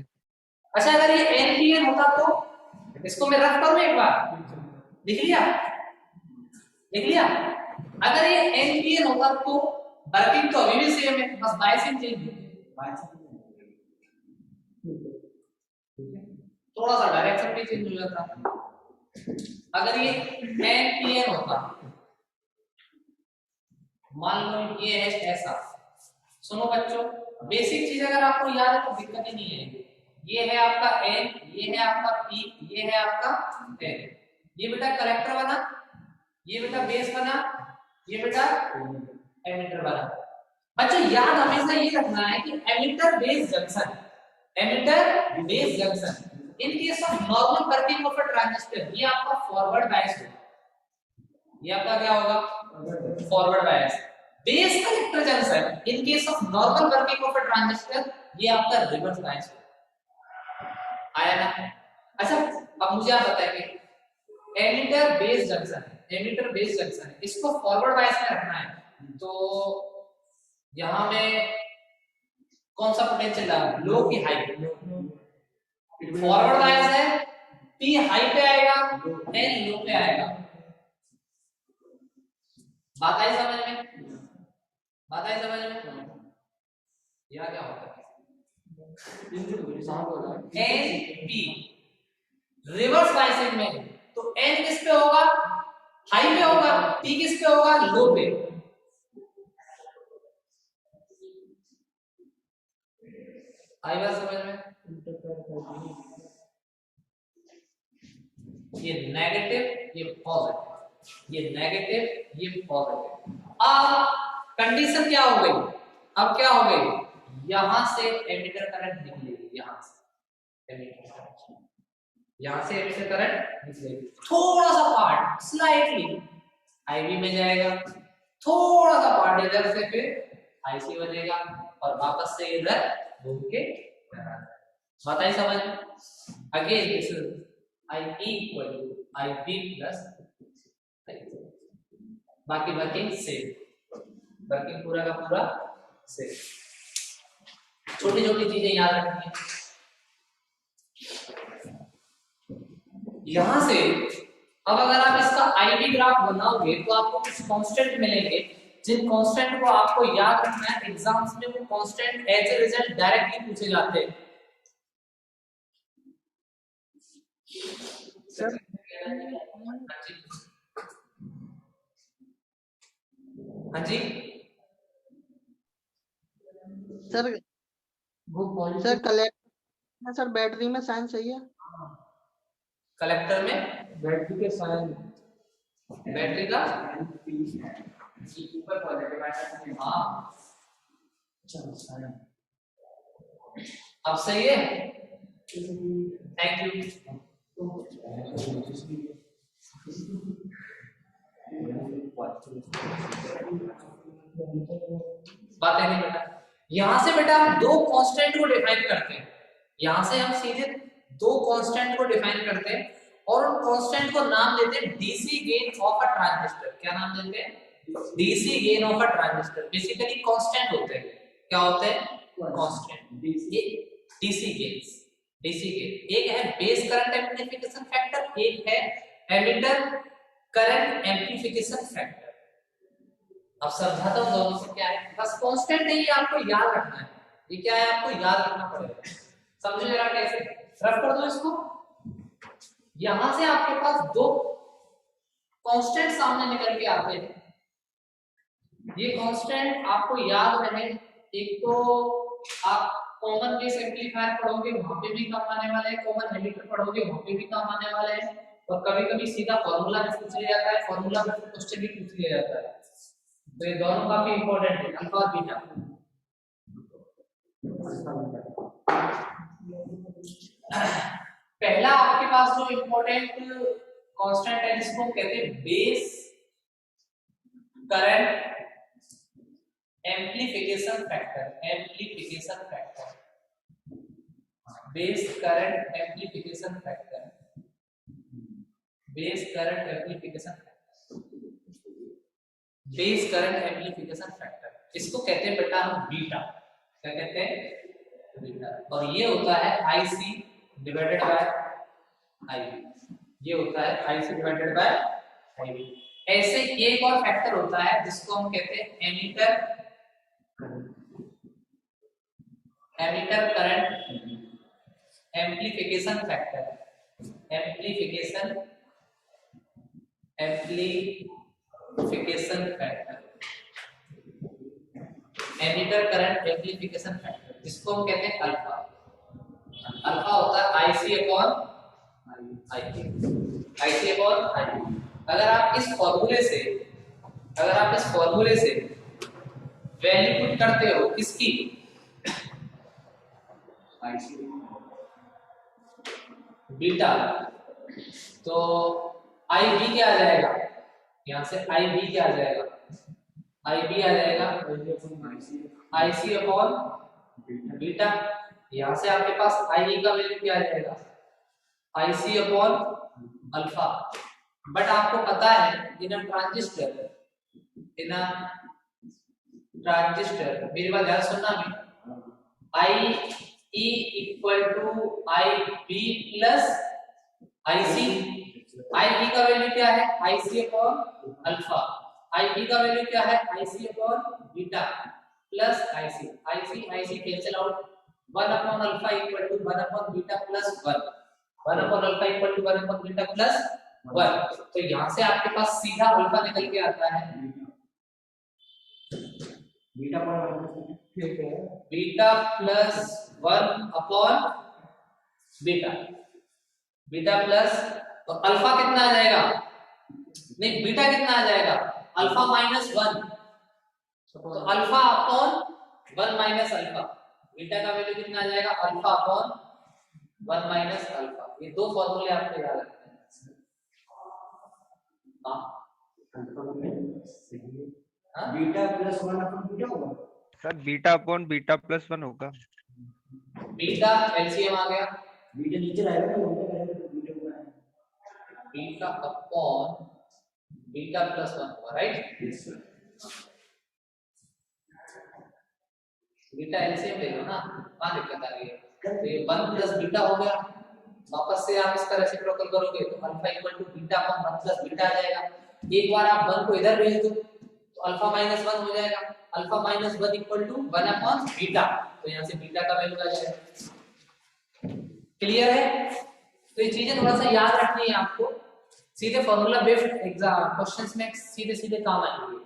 अच्छा अगर ये NPN होता तो इसको मैं रफ करूं एक बार, लिख लिया? लिख लिया? अगर ये NPN होता तो वर्किंग तो अभी भी सेम है, बस बायसिंग चेंज है, थोड़ा सा डायरेक्शन भी चेंज हो जाता। अगर ये NPN होता, मान लो ये है ऐसा, सुनो बच्चों बेसिक चीज अगर आपको याद है तो दिक्कत ही नहीं है। ये है आपका N, ये है आपका P, ये है आपका N। ये बेटा कलेक्टर बना, ये बेटा बेस बना, ये बेटा एमिटर बना। बच्चों याद हमेशा ये रखना है कि emitter base junction, emitter base junction in case of normal working of a transistor ये आपका फॉरवर्ड बायस होगा। ये आपका क्या होगा? Forward bias. Base collector junction in case of normal working of a transistor ये आपका रिवर्स बायस होगा। आया ना? अच्छा अब मुझे आप बताएंगे emitter base junction, emitter base junction इसको फॉरवर्ड बायस में रखना है तो यहां में कौन सा पोटेंशियल डाल, लो की हाई? फॉरवर्ड बायस है, P हाई पे आएगा, N लो पे आएगा। बात आई समझ में? बात आई समझ में? यह क्या होता है? N P रिवर्स बायसिंग में तो N किस पे होगा? हाई पे होगा, P किस पे होगा? लो पे। आई बात समझ में? ये नेगेटिव ये पॉजिटिव, ये नेगेटिव ये पॉजिटिव। अब कंडीशन क्या हो गई? अब क्या हो गई? यहां से एमिटर करंट निकलेगी, यहां से एमिटर करंट, यहां से एमिटर करंट निकलेगी। थोड़ा सा पार्ट स्लाइटली आईवी में जाएगा, थोड़ा सा पार्ट इधर से फिर आईसी बनेगा और वापस से इधर घूम के बताइए समझ में? Again this is IP equal to IB plus बाकी वर्किंग सेम, वर्किंग पूरा का पूरा सेम। छोटी छोटी चीजें याद रखनी है। यहां से अब अगर आप इसका आईवी ग्राफ बनाओगे तो आपको कुछ कांस्टेंट मिलेंगे, जिन कांस्टेंट को आपको याद रखना है। एग्जाम्स में वो constant as a result directly पूछे जाते हैं। सर हाँ जी sir sir collector sir battery में साइन सही है? कलेक्टर में बैटरी के साइन बैटरी का ऊपर पॉजिटिव है। हाँ अच्छा अब सही है, थैंक यू। बात है नहीं बेटा, यहां से बेटा हम दो कांस्टेंट को डिफाइन करते हैं। यहां से हम सीधे दो कांस्टेंट को डिफाइन करते हैं और उन कांस्टेंट को नाम देते हैं DC gain of a transistor. क्या नाम देते हैं? DC gain of a transistor. Basically constant होते हैं, क्या होते हैं? Constant. DC gains, DC gain एक है बेस करंट एम्प्लीफिकेशन फैक्टर, एक है एमिटर करंट एम्प्लीफिकेशन फैक्टर। अब समझाता हूं दोनों से क्या है, बस कांस्टेंट है ये आपको याद रखना है। ये क्या है आपको याद रखना पड़ेगा। समझो जरा कैसे, रफ कर दो इसको। यहां से आपके पास दो कांस्टेंट सामने निकल के आते हैं। ये कांस्टेंट आपको याद रहे, एक तो आप कॉमन बेस एम्पलीफायर पढ़ोगे वहां पे भी काम आने वाले हैं, कॉमन एमिटर पढ़ोगे वहां पे भी काम आने वाले हैं। और कभी कभी सीधा फॉर्मूला भी पूछ लिया जाता है, फॉर्मूला में क्वेश्चन भी पूछ लिया जाता है। तो ये दोनों काफी इंपॉर्टेंट है, अल्फा और बीटा। पहला आपके पास जो इंपॉर्टेंट कांस्टेंट है जिसको हम कहते हैं base current amplification factor, amplification factor, base current amplification factor, base current amplification factor, base current amplification factor, इसको कहते हैं बेटा हम बीटा। क्या कहते हैं? बीटा। और ये होता है आईसी डिवाइडेड बाय आईवी, ये होता है आईसी डिवाइडेड बाय आईवी। ऐसे एक और फैक्टर होता है जिसको हम कहते हैं emitter, emitter current amplification factor, amplification factor, emitter current amplification factor, जिसको हम कहते हैं अल्फा। अल्फा होता है IC upon IV, IC upon IV. अगर आप इस फॉर्मूले से वैल्यू पुट करते हो किसकी? बीटा, तो आई बी क्या आ जाएगा? यहाँ से आई बी क्या आ जाएगा? आई बी आ जाएगा आईसी अपॉन बीटा। यहाँ से आपके पास आई का वैल्यू क्या आ जाएगा? IC upon alpha. बट आपको पता है इन ट्रांजिस्टर, मेरी बात ध्यान सुनना भी, I E equal to I B plus I C. I B का वैल्यू क्या है? I C upon alpha. I B का वैल्यू क्या है? I C upon beta plus I C. I C cancel out, 1 upon alpha equal to 1 upon beta plus 1, 1 upon alpha equal to 1 upon beta plus 1। तो यहाँ से आपके पास सीधा alpha निकल के आता है beta plus 1 upon beta, beta plus, तो अल्फा कितना आ जाएगा? नहीं, बीटा कितना आ जाएगा? अल्फा माइनस 1, तो alpha upon 1 minus alpha. Beta का वैल्यू कितना आ जाएगा? Alpha upon 1 minus alpha. ये दो फॉर्मूले आपको याद रखने हैं। बीटा प्लस 1 अपॉन बीटा होगा sir, beta upon beta plus 1 होगा। बीटा एलसीएम आ गया, बीटा नीचे आएगा ना, उल्टा करेंगे तो बीटा होगा। बीटा अपॉन बीटा प्लस 1 होगा, राइट? बीटा एलसीएम ले लो ना, कहाँ दिक्कत आ रही है? तो ये 1 प्लस बीटा हो गया, वापस से आप इसका रेसिप्रोकल करोगे तो alpha equal to beta upon 1 plus beta आ जाएगा। एक बार आप 1 को इधर भेज दो तो अल्फा माइनस 1 हो जाएगा, alpha minus 1 equal to 1 upon beta, तो यहाँ से बीटा का वैल्यू आ जाएगा। क्लियर है? तो ये चीजें थोड़ा सा याद रखनी है आपको, सीधे फॉर्मूला बेस्ड एग्जाम क्वेश्चंस में सीधे सीधे काम आएंगे।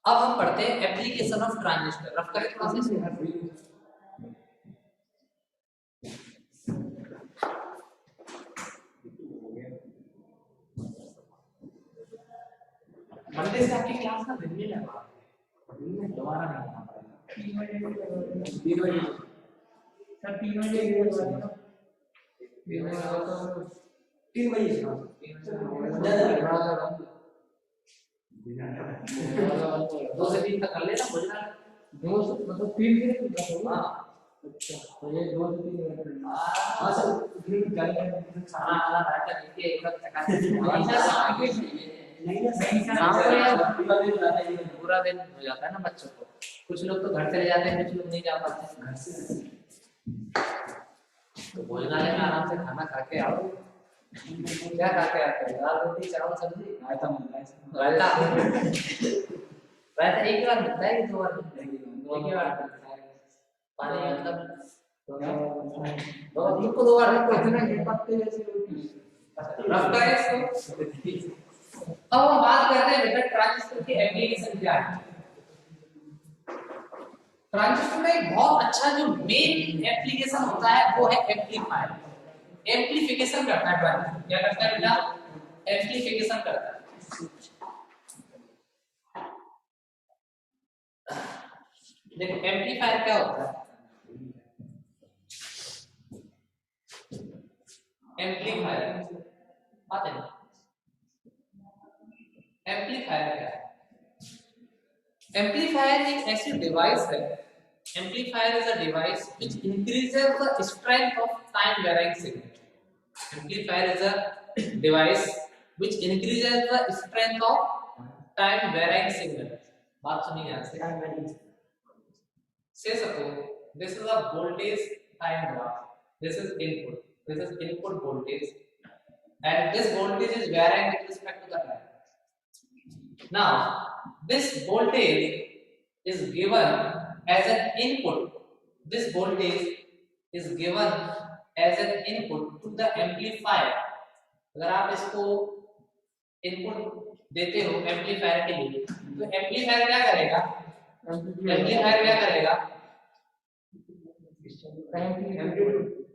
अब हम पढ़ते हैं एप्लीकेशन ऑफ ट्रांजिस्टर। रफ करें थोड़ा सा, मंडे से आपकी क्लास ना दिन में लगा, दिन में दोबारा नहीं आना पड़ेगा। 3 बजे सर, 3 बजे दो से 3 तक कर लेना, बोलना 2 से मतलब 3 के। हाँ अच्छा, तो ये 2 से 3 मिनट। हाँ सर, 3 जाएगा खाना वाला बैठा लेके एक बार चका नहीं पूरा दिन हो जाता है ना बच्चों को। कुछ लोग तो घर चले जाते हैं, कुछ लोग नहीं जा पाते घर से। तो भोजनालय में आराम से खाना खा के आओ। क्या खा के आते हैं? दाल रोटी चावल सब्जी, रायता मिलता है। रायता एक ही बार मिलता है कि 2 बार मिलता है? एक ही बार मिलता है। पानी मतलब दिन को 2 बार, इतना पत्ते जैसी रोटी। रफ्ता है इसको। अब हम बात करते हैं बेटा ट्रांजिस्टर की एप्लीकेशन क्या है। ट्रांजिस्टर में एक बहुत अच्छा जो मेन एप्लीकेशन होता है वो है एम्पलीफायर। एम्पलीफिकेशन करता है ट्रांजिस्टर। क्या करता है बेटा? एम्पलीफिकेशन करता है। देखो एम्पलीफायर क्या होता है? एम्पलीफायर बात है। एम्पलीफायर क्या है? एम्पलीफायर एक ऐसी डिवाइस है। Amplifier is a device which increases the strength of time varying signal. Amplifier is a device which increases the strength of time varying signal. बात सुनिए यहाँ से। Say suppose this is a voltage time graph. This is input. This is input voltage, and this voltage is varying with respect to the time. Now, this voltage is given as an input. This voltage is given as an input to the amplifier. अगर आप इसको input देते हो amplifier के लिए, तो amplifier क्या करेगा? एम्पलीफायर क्या करेगा?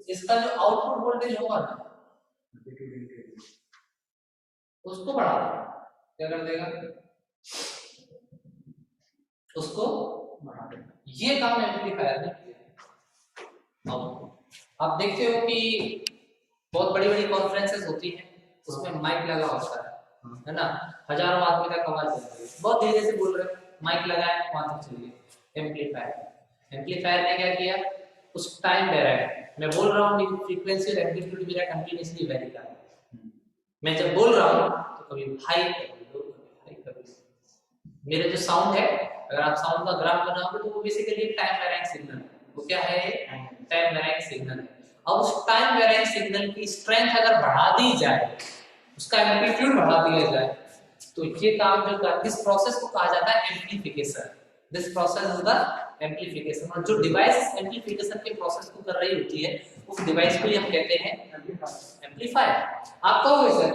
इसका जो आउटपुट वोल्टेज होगा ना उसको बढ़ा देगा। क्या कर देगा? उसको बढ़ा देगा। ये काम एम्पलीफायर ने किया। आप देखते हो कि बहुत बड़ी बड़ी कॉन्फ्रेंसेस होती हैं, उसमें माइक लगा होता है ना, हजारों आदमी तक आवाज जाती है, बहुत धीरे से बोल रहे हैं, माइक लगाए वहां तक चलिए। एम्पलीफायर ने क्या किया? उस टाइम दे रहा है, मैं बोल रहा हूँ मेरी फ्रीक्वेंसी और एम्पलीट्यूड मेरा कंटीन्यूअसली वेरी कर रहा है। मैं जब बोल रहा हूँ तो कभी हाई कभी लो कभी हाई कभी। मेरा जो साउंड है, अगर आप साउंड का ग्राफ बनाओगे तो वो बेसिकली टाइम वेरिंग सिग्नल है। वो क्या है? टाइम वेरिंग सिग्नल है। अब उस टाइम वेरिंग सिग्नल की स्ट्रेंथ अगर बढ़ा दी जाए, उसका एम्पलीट्यूड बढ़ा दिया जाए, तो ये काम जो कर, इस प्रोसेस को कहा जाता है amplification. This process is the amplification. और जो डिवाइस एम्पलीफिकेशन के प्रोसेस को कर रही होती है उस डिवाइस को ही हम कहते हैं एम्पलीफायर। आप कहोगे सर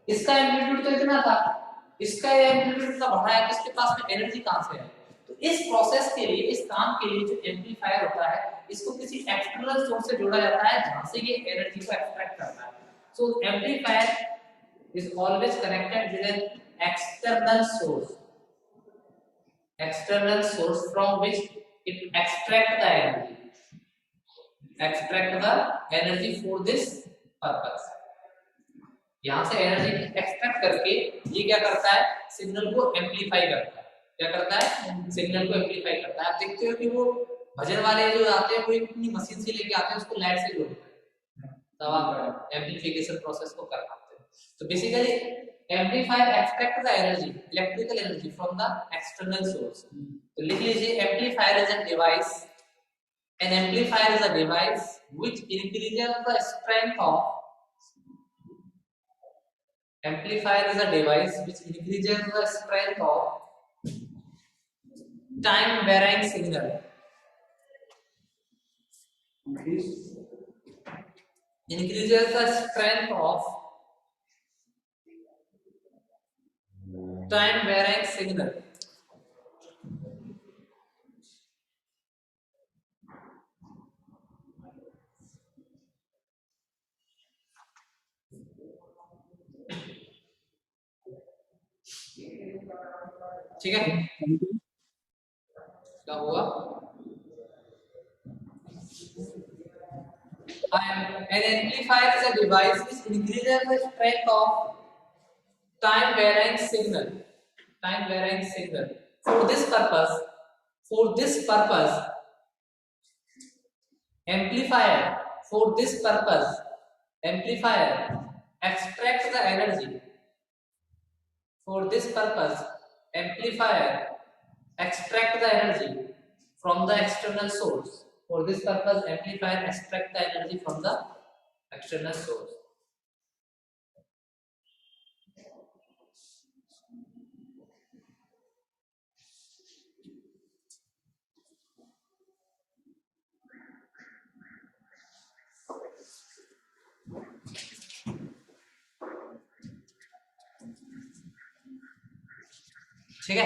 इसका एम्पलीट्यूड तो इतना था, इसका एम्पलीट्यूड इतना बढ़ा है, तो इसके पास में एनर्जी कहां से है? तो इस प्रोसेस के लिए, इस काम के लिए जो एम्पलीफायर होता है, इसको किसी एक्सटर्नल सोर्स से जोड़ा जाता है जहां से ये एनर्जी को एक्सट्रैक्ट करता है। सो amplifier is always connected with an external source from which it extract the energy for this purpose। यहाँ से एनर्जी एक्सट्रैक्ट करके ये क्या करता है? सिग्नल को एम्पलीफाई करता है। क्या करता है? सिग्नल को एम्पलीफाई करता है। आप देखते हो कि वो भजन वाले जो आते हैं वो एक अपनी मशीन से लेके आते हैं, उसको लाइट से जोड़ते हैं, तब आप एम्पलीफिकेशन प्रोसेस को कर पाते हैं। तो basically amplifier extract the energy, electrical energy from the external source. तो लिख लीजिए amplifier is a device, N amplifier is a device which increases the strength of Amplifier is a device which increases the strength of time varying signal. Increases the strength of time varying signal. ठीक है? क्या हुआ? An amplifier is a device which increases the strength of time varying signal. Time varying signal. For this purpose, amplifier extracts the energy. For this purpose, amplifier extract the energy from the external source. For this purpose, amplifier extract the energy from the external source. ठीक है।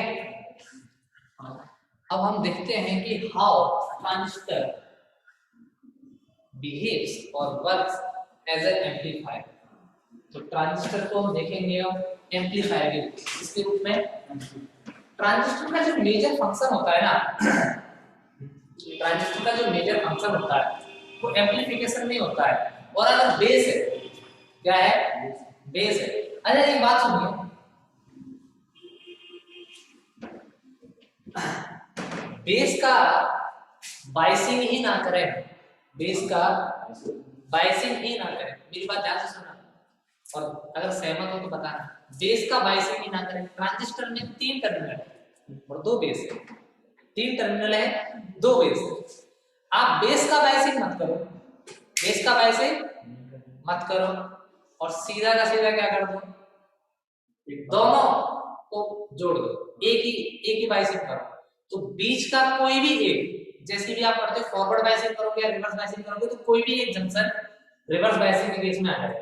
अब हम देखते हैं कि how transistor behaves और works as an amplifier. तो transistor को हम देखेंगे अब एम्पलीफायर के रूप में। इसके रूप में ट्रांजिस्टर का जो मेजर फंक्शन होता है ना, ट्रांजिस्टर का जो मेजर फंक्शन होता है वो एम्पलीफिकेशन नहीं होता है, और अगर बेस है, क्या है, बेस है। अच्छा एक बात सुनिए, बेस का बाइसिंग ही ना करें, बेस का बाइसिंग ही ना करें, मेरी बात ध्यान से सुनना, और अगर सहमत हो तो बताना। बेस का बाइसिंग ही ना करें। ट्रांजिस्टर में 3 टर्मिनल है और 2 बेस है, 3 टर्मिनल है, 2 बेस है। आप बेस का बाइसिंग मत करो, बेस का बाइसिंग मत करो, और सीधा का सीधा क्या कर दो, दोनों को जोड़ दो, एक ही बाइसिंग करो। तो बीच का कोई भी एक, जैसे भी आप करते हो फॉरवर्ड बाइसिंग करोगे या रिवर्स बाइसिंग करोगे, तो कोई भी एक जंक्शन रिवर्स बाइसिंग के केस में आ जाएगा,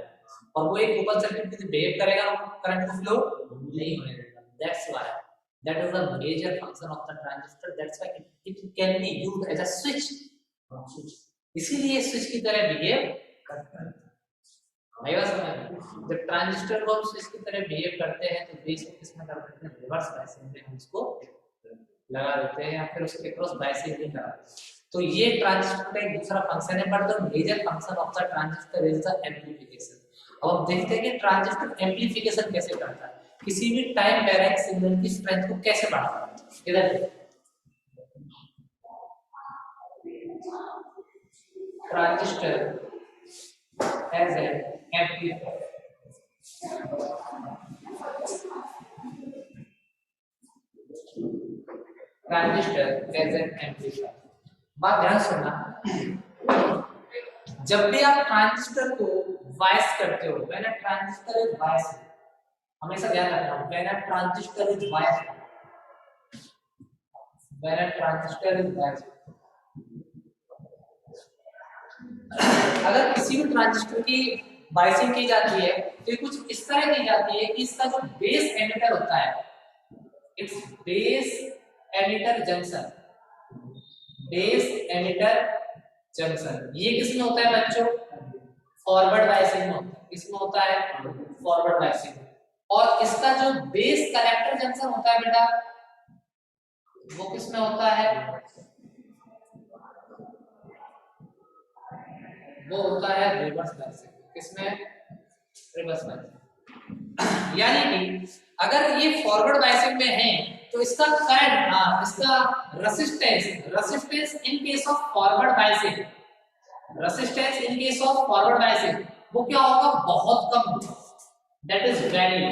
और वो एक ओपन सर्किट की तरह बिहेव करेगा, करंट को फ्लो नहीं होने देगा। That's why that is the major function of the transistor, that's why it can be used as a switch, इसीलिए स्विच की तरह बिहेव करता है। नहीं बात समझ, जब ट्रांजिस्टर को हम स्विच की तरह बिहेव करते हैं तो बेस को किसमें कर देते हैं, रिवर्स बाइसिंग में हम उसको लगा देते हैं, या फिर उसके क्रॉस बाइसिंग नहीं कराते। तो ये ट्रांजिस्टर का एक दूसरा फंक्शन है, but the major function of the transistor is the amplification. अब हम देखते हैं कि ट्रांजिस्टर एम्पलीफिकेशन कैसे करता है, किसी भी टाइम डायरेक्ट सिग्नल की स्ट्रेंथ को कैसे बढ़ाता है। इधर transistor as an amplifier, transistor as an amplifier. बात ध्यान सुनना, जब भी आप ट्रांजिस्टर को वाइस करते हो, when a transistor is vice, हमेशा ध्यान रखना, when a transistor is vice, when a transistor is vice, अगर किसी भी ट्रांजिस्टर की बाइसिंग की जाती है तो ये कुछ इस तरह की जाती है कि इसका जो बेस एमिटर होता है, it's base emitter junction, base emitter junction, ये किसमें होता है बच्चों, फॉरवर्ड बाइसिंग में होता है। किसमें होता है, फॉरवर्ड बाइसिंग। और इसका जो बेस कलेक्टर जंक्शन होता है बेटा, वो किसमें होता है, वो होता है रिवर्स बाइसिंग। किसमें, रिवर्स बाइसिंग। यानी कि अगर ये फॉरवर्ड बाइसिंग में है तो इसका करंट, इसका resistance in case of forward biasing, resistance in case of forward biasing वो क्या होगा, बहुत कम होगा। दैट इज वेरी,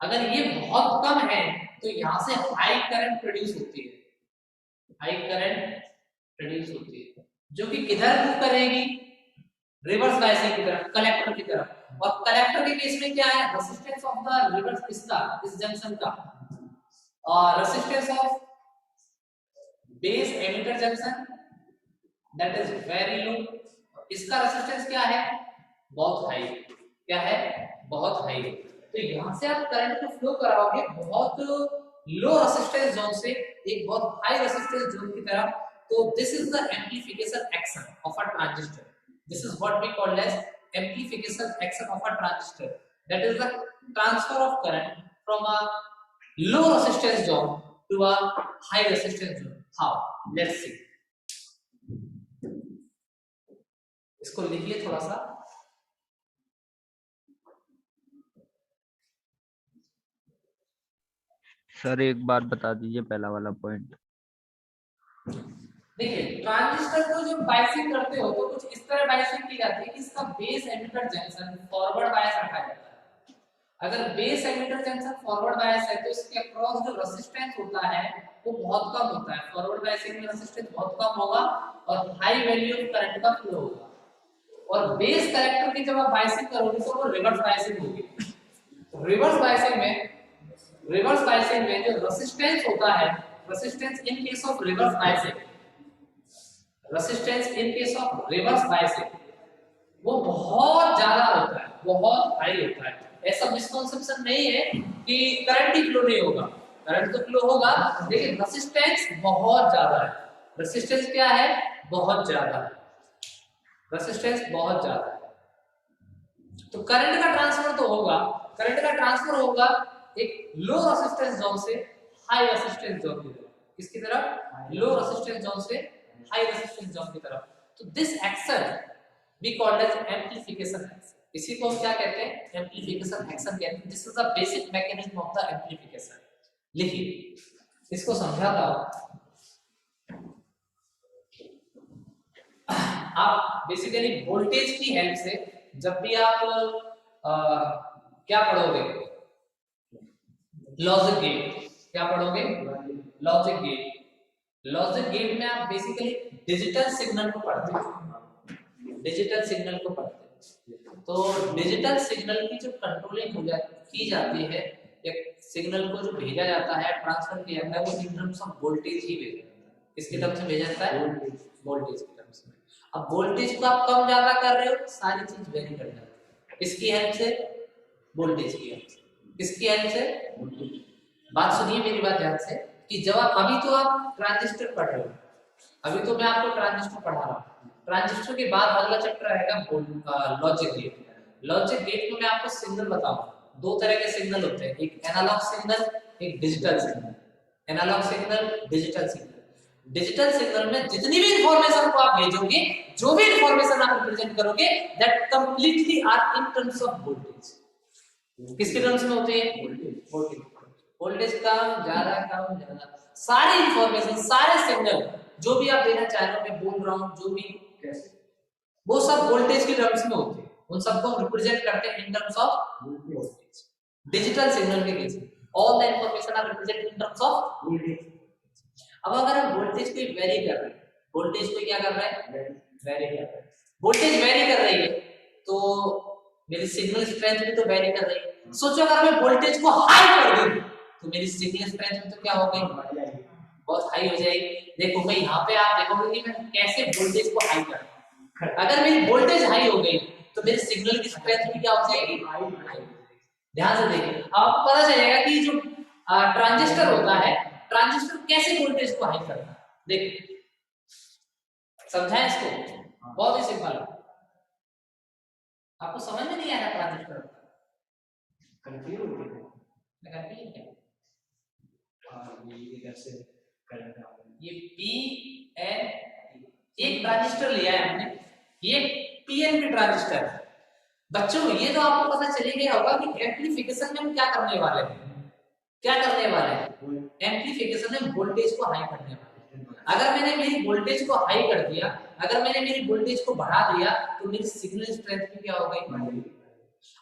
अगर ये बहुत कम है तो यहां से हाई करंट प्रोड्यूस होती है, हाई करंट प्रोड्यूस होती है, जो कि किधर मूव करेगी, रिवर्स बाइसिंग की तरफ, कलेक्टर की तरफ। और कलेक्टर के केस में क्या है, रेजिस्टेंस ऑफ द रिवर्स, इसका, इस जंक्शन का, और resistance of base emitter junction that is very low. इसका रेजिस्टेंस क्या है, बहुत हाई, क्या है, बहुत हाई। तो यहां से आप करंट को फ्लो कराओगे बहुत लो रेजिस्टेंस जोन से एक बहुत हाई रेजिस्टेंस जोन की तरफ। तो this is the amplification action of a transistor, this is what we call as amplification action of a transistor, that is the transfer of current from a low resistance zone to a high resistance zone. How, let's see, इसको लिखिए थोड़ा सा। Sir एक बार बता दीजिए पहला वाला point. देखिए ट्रांजिस्टर को जब बाइसिंग करते हो तो कुछ इस तरह बाइसिंग की जाती है कि इसका base emitter junction forward bias रखा जाता है। अगर base emitter junction forward bias है तो इसके अक्रॉस जो रेजिस्टेंस होता है वो बहुत कम होता है, फॉरवर्ड बायसिंग में रेजिस्टेंस बहुत कम होगा और हाई वैल्यू ऑफ करंट का फ्लो होगा। और बेस कलेक्टर की जब आप बायसिंग करोगे तो वो रिवर्स बायसिंग होगी। रिवर्स बायसिंग में जो रेजिस्टेंस होता है, resistance in case of reverse biasing, resistance in case of reverse biasing वो बहुत ज्यादा होता है, बहुत हाई होता है। ऐसा मिसकॉन्सेप्शन नहीं है कि करंट ही फ्लो नहीं होगा, करंट तो फ्लो होगा, लेकिन रेजिस्टेंस बहुत ज्यादा है। रेजिस्टेंस क्या है? बहुत ज्यादा है, रेजिस्टेंस बहुत ज्यादा है। तो करंट का ट्रांसफर तो होगा, करंट का ट्रांसफर होगा एक लो रेजिस्टेंस जोन से हाई रेजिस्टेंस जोन की तरफ। किसकी तरफ? लो रेजिस्टेंस जोन से हाई रेजिस्टेंस जोन की तरफ। तो this action we called as amplification action. इसी को हम क्या कहते हैं? एम्प्लीफिकेशन एक्शन कहते हैं। This is the basic mechanism of the amplification. लिखिए, इसको समझाता हूं। आप बेसिकली वोल्टेज की हेल्प से जब भी आप क्या पढ़ोगे? Logic gate. क्या पढ़ोगे? Logic gate. लॉजिक गेट में आप बेसिकली डिजिटल सिग्नल को पढ़ते हो, डिजिटल सिग्नल को पढ़ते हो। तो डिजिटल सिग्नल की जो कंट्रोलिंग की जाती है, एक सिग्नल को जो भेजा जाता है, ट्रांसफर किया जाता है, वो इन टर्म्स ऑफ वोल्टेज ही भेजा जाता है। किसके टर्म्स में भेजा जाता है? वोल्टेज के टर्म्स में। अब वोल्टेज को आप कम ज्यादा कर रहे हो, सारी चीज वेरी कर जाती है। इसकी हेल्प से, वोल्टेज की हेल्प से, किसकी हेल्प से? बात सुनिए मेरी बात ध्यान से, कि जब आप अभी तो आप ट्रांजिस्टर पढ़ रहे हो, अभी तो मैं आपको ट्रांजिस्टर पढ़ा रहा हूँ। ट्रांजिस्टर के बाद अगला चैप्टर आएगा लॉजिक गेट। लॉजिक गेट में मैं आपको सिग्नल बताऊंगा। दो तरह के सिग्नल होते हैं, एक एनालॉग सिग्नल, एक digital signal. Analog signal, digital signal. Digital signal में जितनी भी इंफॉर्मेशन को आप भेजोगे, जो भी इंफॉर्मेशन आप रिप्रेजेंट करोगे, that completely are in terms of voltage. किसके टर्म्स में होते हैं? वोल्टेज। वोल्टेज कम ज्यादा, कम ज्यादा, सारी इंफॉर्मेशन, सारे सिग्नल जो भी आप देना चाह रहे हो, मैं बोल रहा हूं, जो भी कैसे, वो सब वोल्टेज के टर्म्स में होते हैं। उन सबको हम रिप्रेजेंट करते हैं in terms of voltage. Digital signal के केस में all the information are represented in terms of voltage. अब अगर हम वोल्टेज को वेरी कर रहे हैं, वोल्टेज को क्या कर रहा है? वेरी कर रहा है। वोल्टेज वेरी कर रही है तो मेरी सिग्नल स्ट्रेंथ भी तो वेरी कर रही है। सोचो अगर मैं वोल्टेज को हाई कर दूं तो मेरी सिग्नल स्ट्रेंथ भी तो क्या हो गई? बहुत हाई हो जाएगी। देखो मैं यहाँ पे, आप देखोगे कि मैं कैसे वोल्टेज को हाई करता हूं। अगर मेरी वोल्टेज हाई हो गई तो मेरी सिग्नल की स्ट्रेंथ भी क्या हो जाएगी? हाई। ध्यान से देखिए, आपको पता चलेगा कि जो ट्रांजिस्टर होता है, ट्रांजिस्टर कैसे वोल्टेज को हाई करता है। देखिए, समझाएं इसको, बहुत ही सिंपल है। आपको समझ में नहीं आया ट्रांजिस्टर? कंफ्यूज हो गए? मैं कंफ्यूज क्या? ये इधर से करंट आ रहा है। ये पी एन, एक ट्रांजिस्टर लिया है हमने, ये पीएनपी ट्रांजिस्टर है। बच्चों ये तो आपको पता चल ही गया होगा कि एम्प्लीफिकेशन में हम क्या करने वाले हैं। क्या करने वाले हैं? एम्प्लीफिकेशन में वोल्टेज को हाई करने वाले हैं। अगर मैंने मेरी वोल्टेज को हाई कर दिया, अगर मैंने मेरी वोल्टेज को बढ़ा दिया, तो मेरी सिग्नल स्ट्रेंथ भी क्या हो गई?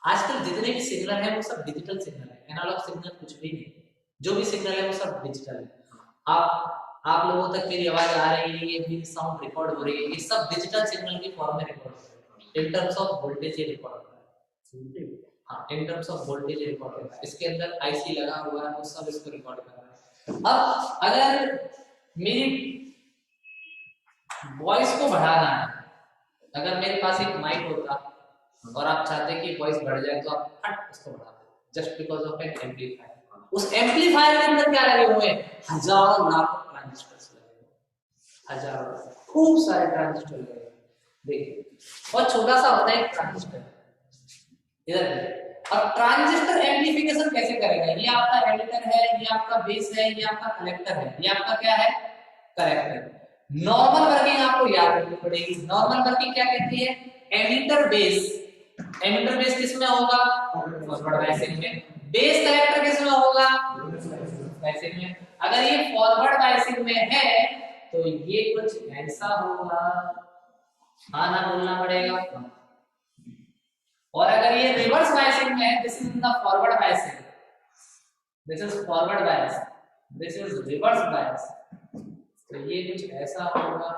आजकल जितने भी सिग्नल है वो सब डिजिटल सिग्नल है, एनालॉग सिग्नल कुछ भी नहीं। जो भी सिग्नल है वो सब डिजिटल है। आप लोगों तक मेरी आवाज आ रही है, ये मेरी साउंड रिकॉर्ड हो रही है, ये सब डिजिटल सिग्नल की फॉर्म में रिकॉर्ड हो रहा है। इन टर्म्स ऑफ वोल्टेज ये रिकॉर्ड होता है। हाँ, इन टर्म्स ऑफ वोल्टेज ये रिकॉर्ड होता है। इसके अंदर आईसी लगा हुआ है, वो सब इसको रिकॉर्ड कर रहा है। अब अगर मेरी वॉइस को बढ़ाना है, अगर मेरे पास एक माइक होता और आप चाहते कि वॉइस बढ़ जाए, तो आप फट उसको बढ़ा देते, just because of N amplifier. उस एम्पलीफायर के अंदर क्या लगे हुए हैं? हजारों लाखों ट्रांजिस्टर्स लगे हुए, हजारों, खूब सारे ट्रांजिस्टर लगे हुए। देखिए, और छोटा सा होता है एक ट्रांजिस्टर इधर। और ट्रांजिस्टर एम्पलीफिकेशन कैसे करेगा? ये आपका एडिटर है, ये आपका बेस है, ये आपका कलेक्टर है, ये आपका क्या है? कलेक्टर। नॉर्मल वर्किंग आपको याद रखनी पड़ेगी। नॉर्मल वर्किंग क्या कहती है? Emitter base. एमिटर बेस किसमें होगा? फॉरवर्ड बायसिंग में। बेस कलेक्टर किसमें होगा? बायसिंग में। अगर ये फॉरवर्ड बायसिंग में है तो ये कुछ ऐसा होगा, हाँ ना बोलना पड़ेगा। और अगर ये रिवर्स बायसिंग में है, this is the forward biasing, this is forward bias, this is reverse bias, तो ये कुछ ऐसा होगा।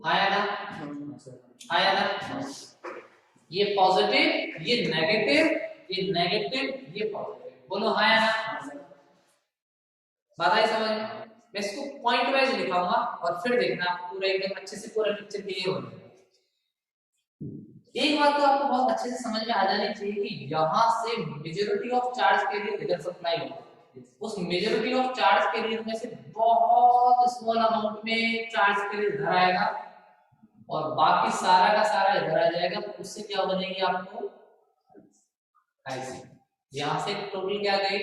आया ना? आया ना? ये पॉजिटिव, ये नेगेटिव, ये नेगेटिव, ये पॉजिटिव। बोलो आया ना? बात आई समझ? मैं इसको पॉइंट वाइज लिखाऊंगा और फिर देखना पूरा एकदम अच्छे से पूरा पिक्चर क्लियर हो जाएगा। एक बात तो आपको बहुत अच्छे से समझ में आ जानी चाहिए कि यहाँ से मेजॉरिटी ऑफ चार्ज कैरियर इधर सप्लाई होगा, उस मेजॉरिटी ऑफ चार्ज कैरियर में से बहुत स्मॉल अमाउंट में चार्ज कैरियर इधर आएगा और बाकी सारा का सारा इधर आ जाएगा। तो उससे क्या बनेगी आपको आईसी। यहाँ से टोटल क्या गई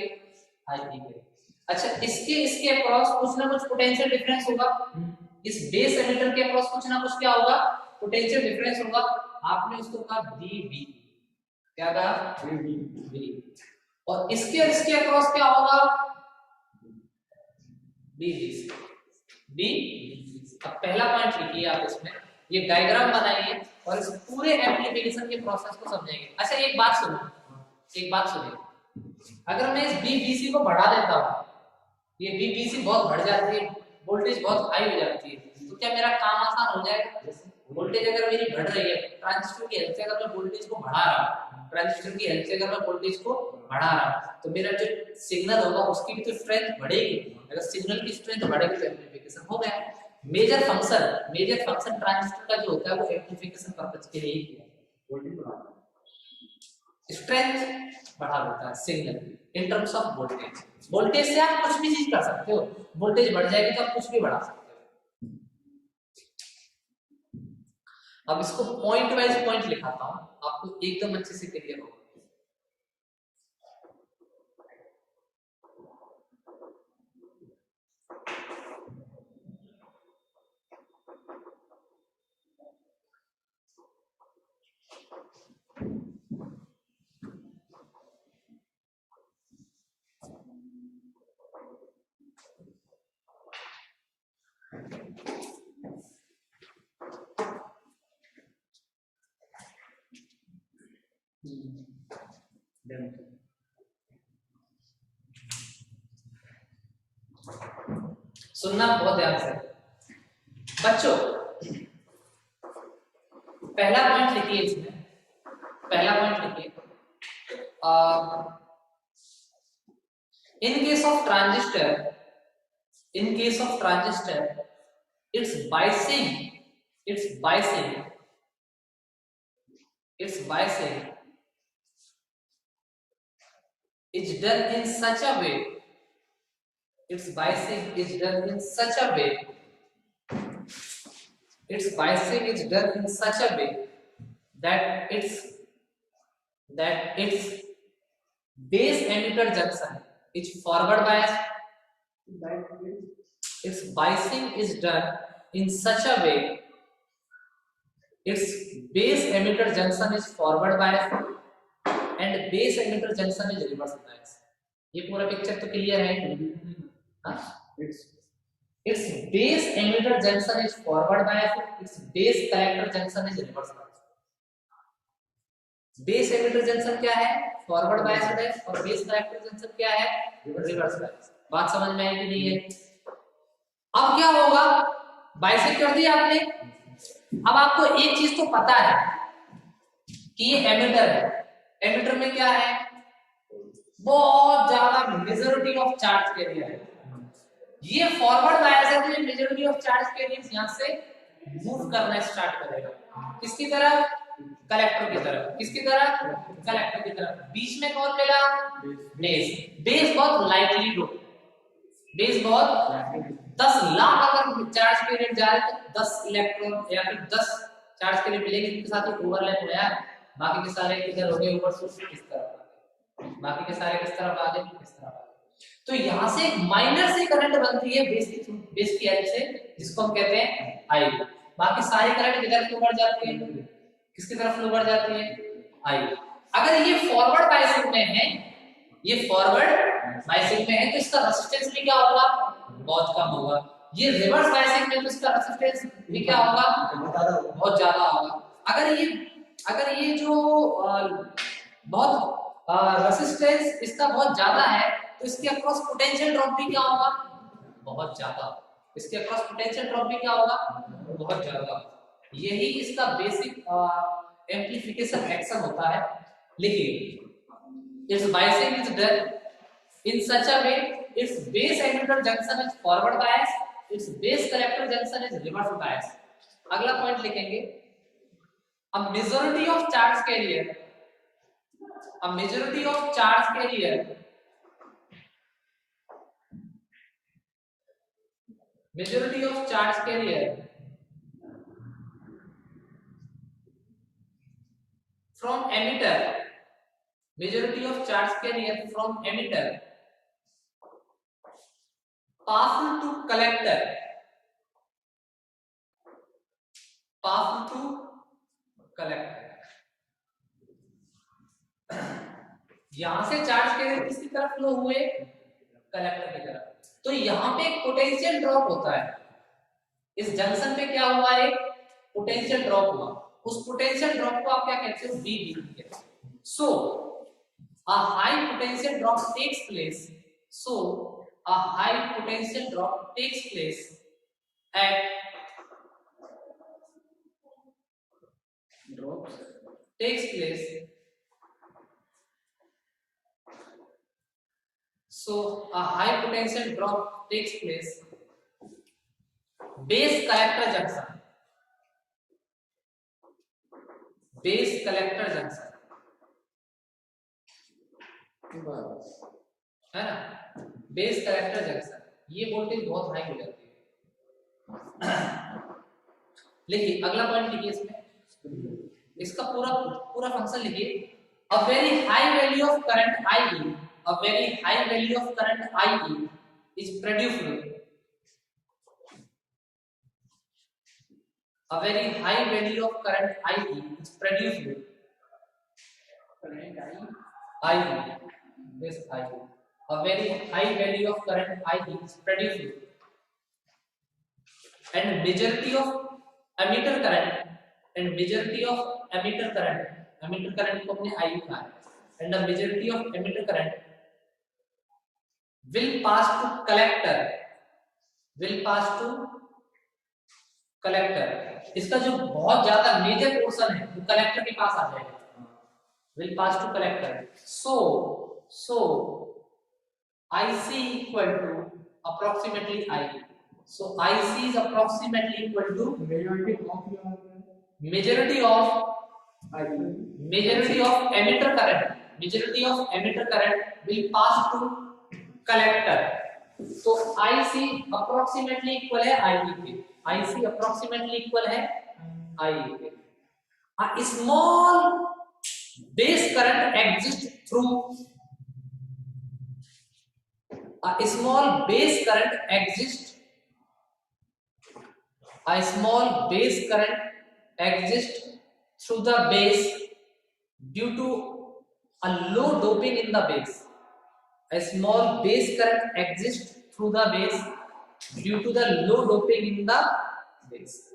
आईपी गई। अच्छा, इसके अक्रॉस कुछ ना कुछ पोटेंशियल डिफरेंस होगा, इस बेस एमिटर के अक्रॉस कुछ ना कुछ क्या होगा पोटेंशियल डिफरेंस होगा। आपने उसको कहा बीबी, क्या कहा बी, और इसके अक्रॉस क्या होगा बीबी बी। अब पहला पॉइंट लिखिए आप इसमें, ये डायग्राम बनाइए और इस पूरे एप्लीकेशन के प्रोसेस को समझेंगे। अच्छा एक बात सुनिए, अगर मैं इस बीबीसी को बढ़ा देता हूँ, ये बीबीसी बहुत बढ़ जाती है, वोल्टेज बहुत हाई हो जाती है, तो क्या मेरा काम आसान हो जाएगा? वोल्टेज अगर मेरी बढ़ रही है, ट्रांजिस्टर की हेल्प से अगर मैं वोल्टेज को बढ़ा रहा हूँ, ट्रांजिस्टर की हेल्प से अगर मैं वोल्टेज को बढ़ा रहा हूँ, तो मेरा जो सिग्नल होगा उसकी भी तो स्ट्रेंथ बढ़ेगी। अगर सिग्नल की स्ट्रेंथ बढ़ेगी तो एम्प्लीफिकेशन हो गया। मेजर फंक्शन ट्रांजिस्टर का जो होता है वो एम्प्लीफिकेशन पर्पस के लिए ही किया, स्ट्रेंथ बढ़ा देता है signal in terms of voltage. Voltage से आप कुछ भी चीज कर सकते हो, वोल्टेज बढ़ जाएगी तो आप कुछ भी बढ़ा सकते हो। अब इसको पॉइंट वाइज पॉइंट लिखाता हूं, आपको एकदम अच्छे से क्लियर होगा। सुनना बहुत ध्यान से बच्चों, पहला पॉइंट लिखिए इसमें, पहला पॉइंट लिखिए, in case of transistor, its biasing is done in such a way, its biasing is done in such a way that its base emitter junction is forward biased. Its biasing is done in such a way, its base emitter junction is forward biased and base emitter junction is reverse biased. ये पूरा picture तो clear है? Its base emitter junction is forward biased, its base collector junction is reverse biased. Base emitter junction क्या है? Forward biased है, और base collector junction क्या है? Reverse biased. बात समझ में आई कि नहीं है? अब क्या होगा, बाइसेक्ट कर दिया आपने, अब आपको एक चीज तो पता है कि ये एमिटर है, एमिटर में क्या है? बहुत ज्यादा मेजॉरिटी ऑफ चार्ज कैरियर है। ये फॉरवर्ड बायस है तो ये मेजॉरिटी ऑफ चार्ज कैरियर यहां से मूव करना स्टार्ट करेगा, किसकी तरफ? कलेक्टर की तरफ। किसकी तरफ? कलेक्टर की तरफ। बीच में कौन मिला? बेस बहुत लाइटली डोप, बेस बहुत 10 लाख अगर चार्ज के रेट जा रहे तो 10 इलेक्ट्रॉन या फिर 10 चार्ज के लिए मिलेंगे, जिनके साथ ओवरलैप हो यार, बाकी के सारे किधर हो गए? ऊपर से इस तरफ, बाकी के सारे किस तरफ आ गए? इस तरफ। तो यहां से माइनर से करंट बनती है बेस की हेल्प से, जिसको हम कहते हैं आई। बाकी सारी करंट किधर फ्लो बढ़ जाती है? किसकी तरफ फ्लो बढ़ जाती है? आई। अगर ये फॉरवर्ड बायसिंग में है, ये फॉरवर्ड बायसिंग में है तो इसका रेजिस्टेंस भी क्या होगा? बहुत कम होगा। ये रिवर्स बायसिंग में तो इसका रेजिस्टेंस भी क्या होगा? बहुत ज्यादा होगा। अगर ये जो बहुत रेजिस्टेंस इसका बहुत ज्यादा है तो इसके अक्रॉस पोटेंशियल ड्रॉप भी क्या होगा? बहुत ज्यादा। इसके अक्रॉस पोटेंशियल ड्रॉप भी क्या होगा? बहुत ज्यादा। यही इसका बेसिक एम्प्लीफिकेशन एक्शन होता है। लिखिए, its biasing is done in such a way its base emitter junction is forward bias, its base collector junction is reverse bias. अगला पॉइंट लिखेंगे, a majority of charge carrier, a majority of charge carrier, majority of charge carrier from emitter, majority of charge carrier from emitter passed to collector, passed to collector. यहां से charge carrier किसकी तरफ flow हुए, collector की तरफ। तो यहां पे एक पोटेंशियल ड्रॉप होता है, इस जंक्शन पे क्या हुआ, एक पोटेंशियल ड्रॉप हुआ, उस पोटेंशियल ड्रॉप को आप क्या कहते हो, VB। So a high potential drop takes place, so a high potential drop takes place at drops takes place, so a high potential drop takes place base collector junction, base collector junction है ना, base collector junction, ये voltage बहुत high हो जाती है। लिखिए अगला point लिखिए इसमें, इसका पूरा पूरा फंक्शन लिखिए। A very high value of current IE, a very high value of current IE is produced, a very high value of current IE is produced, this IE, a very high value of current IE is produced, and majority of emitter current, and majority of emitter current को हमने IE कहा है, and the majority of emitter current will pass to collector, will pass to collector, इसका जो बहुत ज्यादा major portion है वो कलेक्टर के पास आ जाएगा, will pass to collector, so IC equal to approximately IE, so IC is approximately equal to majority of emitter current, majority of emitter current will pass to collector, तो IC approximately equal है IE के, IC approximately equal है IE के। A small base current exists through, a small base current exists, a small base current exists through the base due to a low doping in the base, a small base current exists through the base due to the low doping in the base,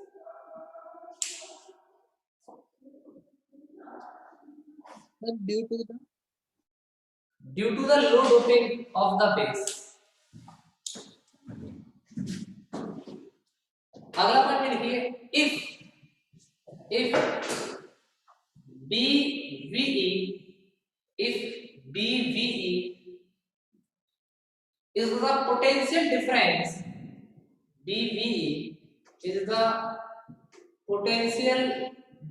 due to the low doping of the base। अगला point लिखिए, if BVE, if BVE is the potential difference, BVE is the potential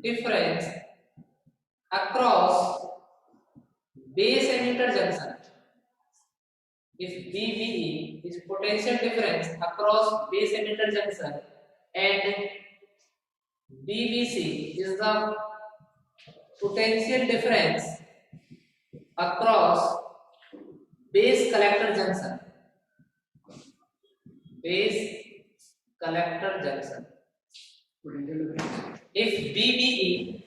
difference across base emitter junction, if BVE is potential difference across base emitter junction and BVC is the potential difference across base collector junction, base collector junction, if BVE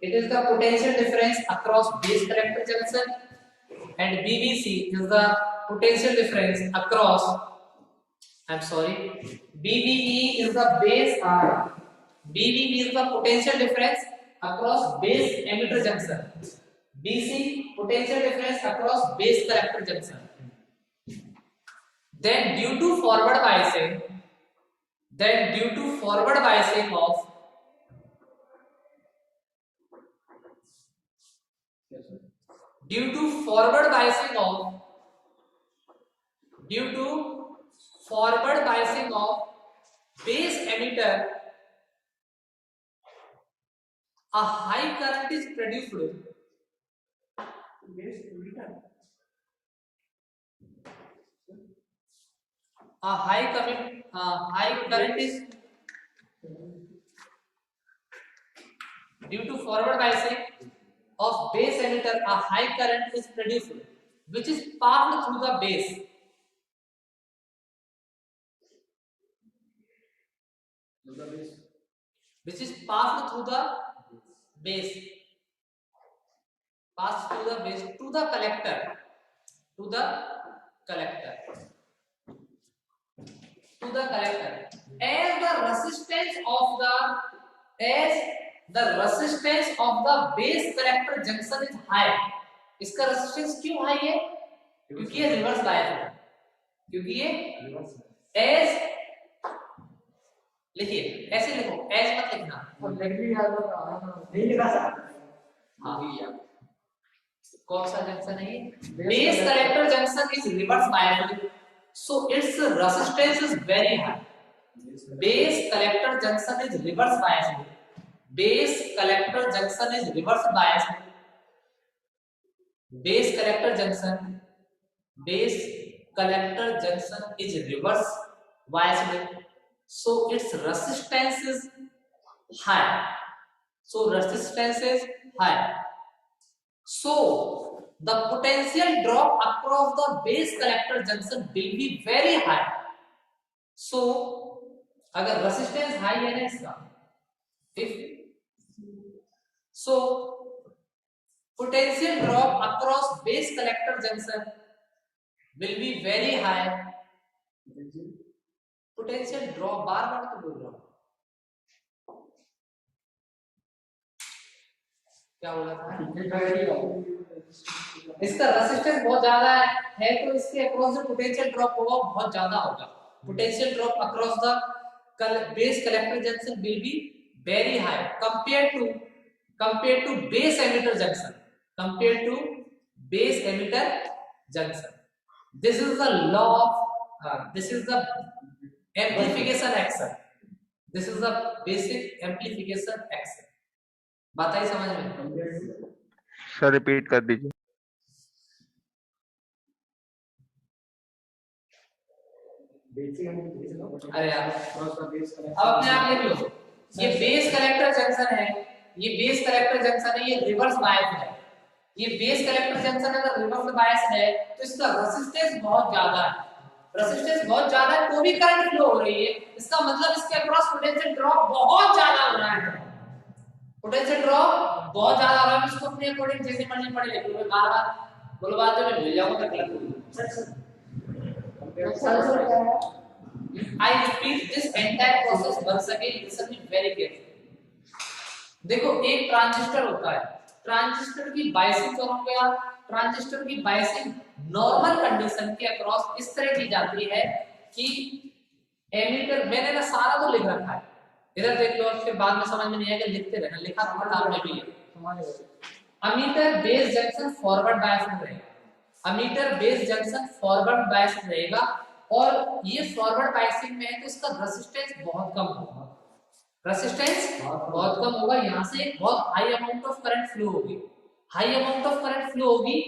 it is the potential difference across base collector junction and BVC is the potential difference across, BVE is the base BVE is the potential difference across base emitter junction, BC potential difference across base collector junction, then due to forward biasing of due to forward biasing of base emitter a high current is produced. A high current is due to forward biasing of base emitter. A high current is produced which is passed through the base. Which is passed through the base. Passed through the base to the collector. To the collector. To the collector. As the resistance of the base collector junction is high. इसका resistance क्यों high है? क्योंकि ये reverse bias है. क्योंकि ये as लिखिए, ऐसे लिखो, एज मत लिखना. नहीं लिखा सर. हाँ, कौन सा जंक्शन है ये? Base collector junction is reverse biased, so its resistance is very high. Base collector junction is reverse biased. Base collector junction is reverse biased. Base collector junction is reverse biased. So its resistance is high. So the potential drop across the base collector junction will be very high. So अगर resistance high है ना इसका, potential drop across base collector junction will be very high. Potential drop बार तो बोल रहा हूं, क्या बोला था? इसका रेजिस्टेंस बहुत ज्यादा है तो इसके अक्रॉस जो पोटेंशियल ड्रॉप होगा बहुत ज्यादा होगा. Potential drop across the base collector junction will be very high compare to base emitter junction. This is the law of this is the amplification action. This is the basic amplification action. बात आई समझ में? Sir repeat कर दीजिए. अरे यार, अब अपने आप लिख लो. ये बेस कलेक्टर जंक्शन है, ये रिवर्स बायस है. ये बेस कलेक्टर जंक्शन अगर रिवर्स बायस है तो इसका रेजिस्टेंस बहुत ज्यादा है. तो भी करंट फ्लो हो रही है. इसका मतलब इसके अक्रॉस पोटेंशियल ड्रॉप बहुत ज्यादा हो रहा है. पोटेंशियल ड्रॉप बहुत ज्यादा हो रहा है. इसको अपने अकॉर्डिंग जैसे मर्जी पढ़े लिख लो. मैं बार-बार बोलवा तो मैं भूल जाऊंगा गलत. I repeat this entire process once again. Listen me very carefully. देखो, एक ट्रांजिस्टर होता है. ट्रांजिस्टर की बायसिंग क्या हो गया? ट्रांजिस्टर की बायसिंग नॉर्मल कंडीशन के अक्रॉस इस तरह की जाती है कि एमिटर, मैंने ना सारा तो लिख रखा है, इधर देख लो. फिर बाद में समझ में नहीं आएगा, लिखते रहना. लिखा तो किताब में भी है. Ammeter base junction forward bias में रहेगा. और ये फॉरवर्ड बायसिंग में है तो इसका रेजिस्टेंस बहुत कम होगा. यहाँ से एक बहुत high amount of current flow होगी.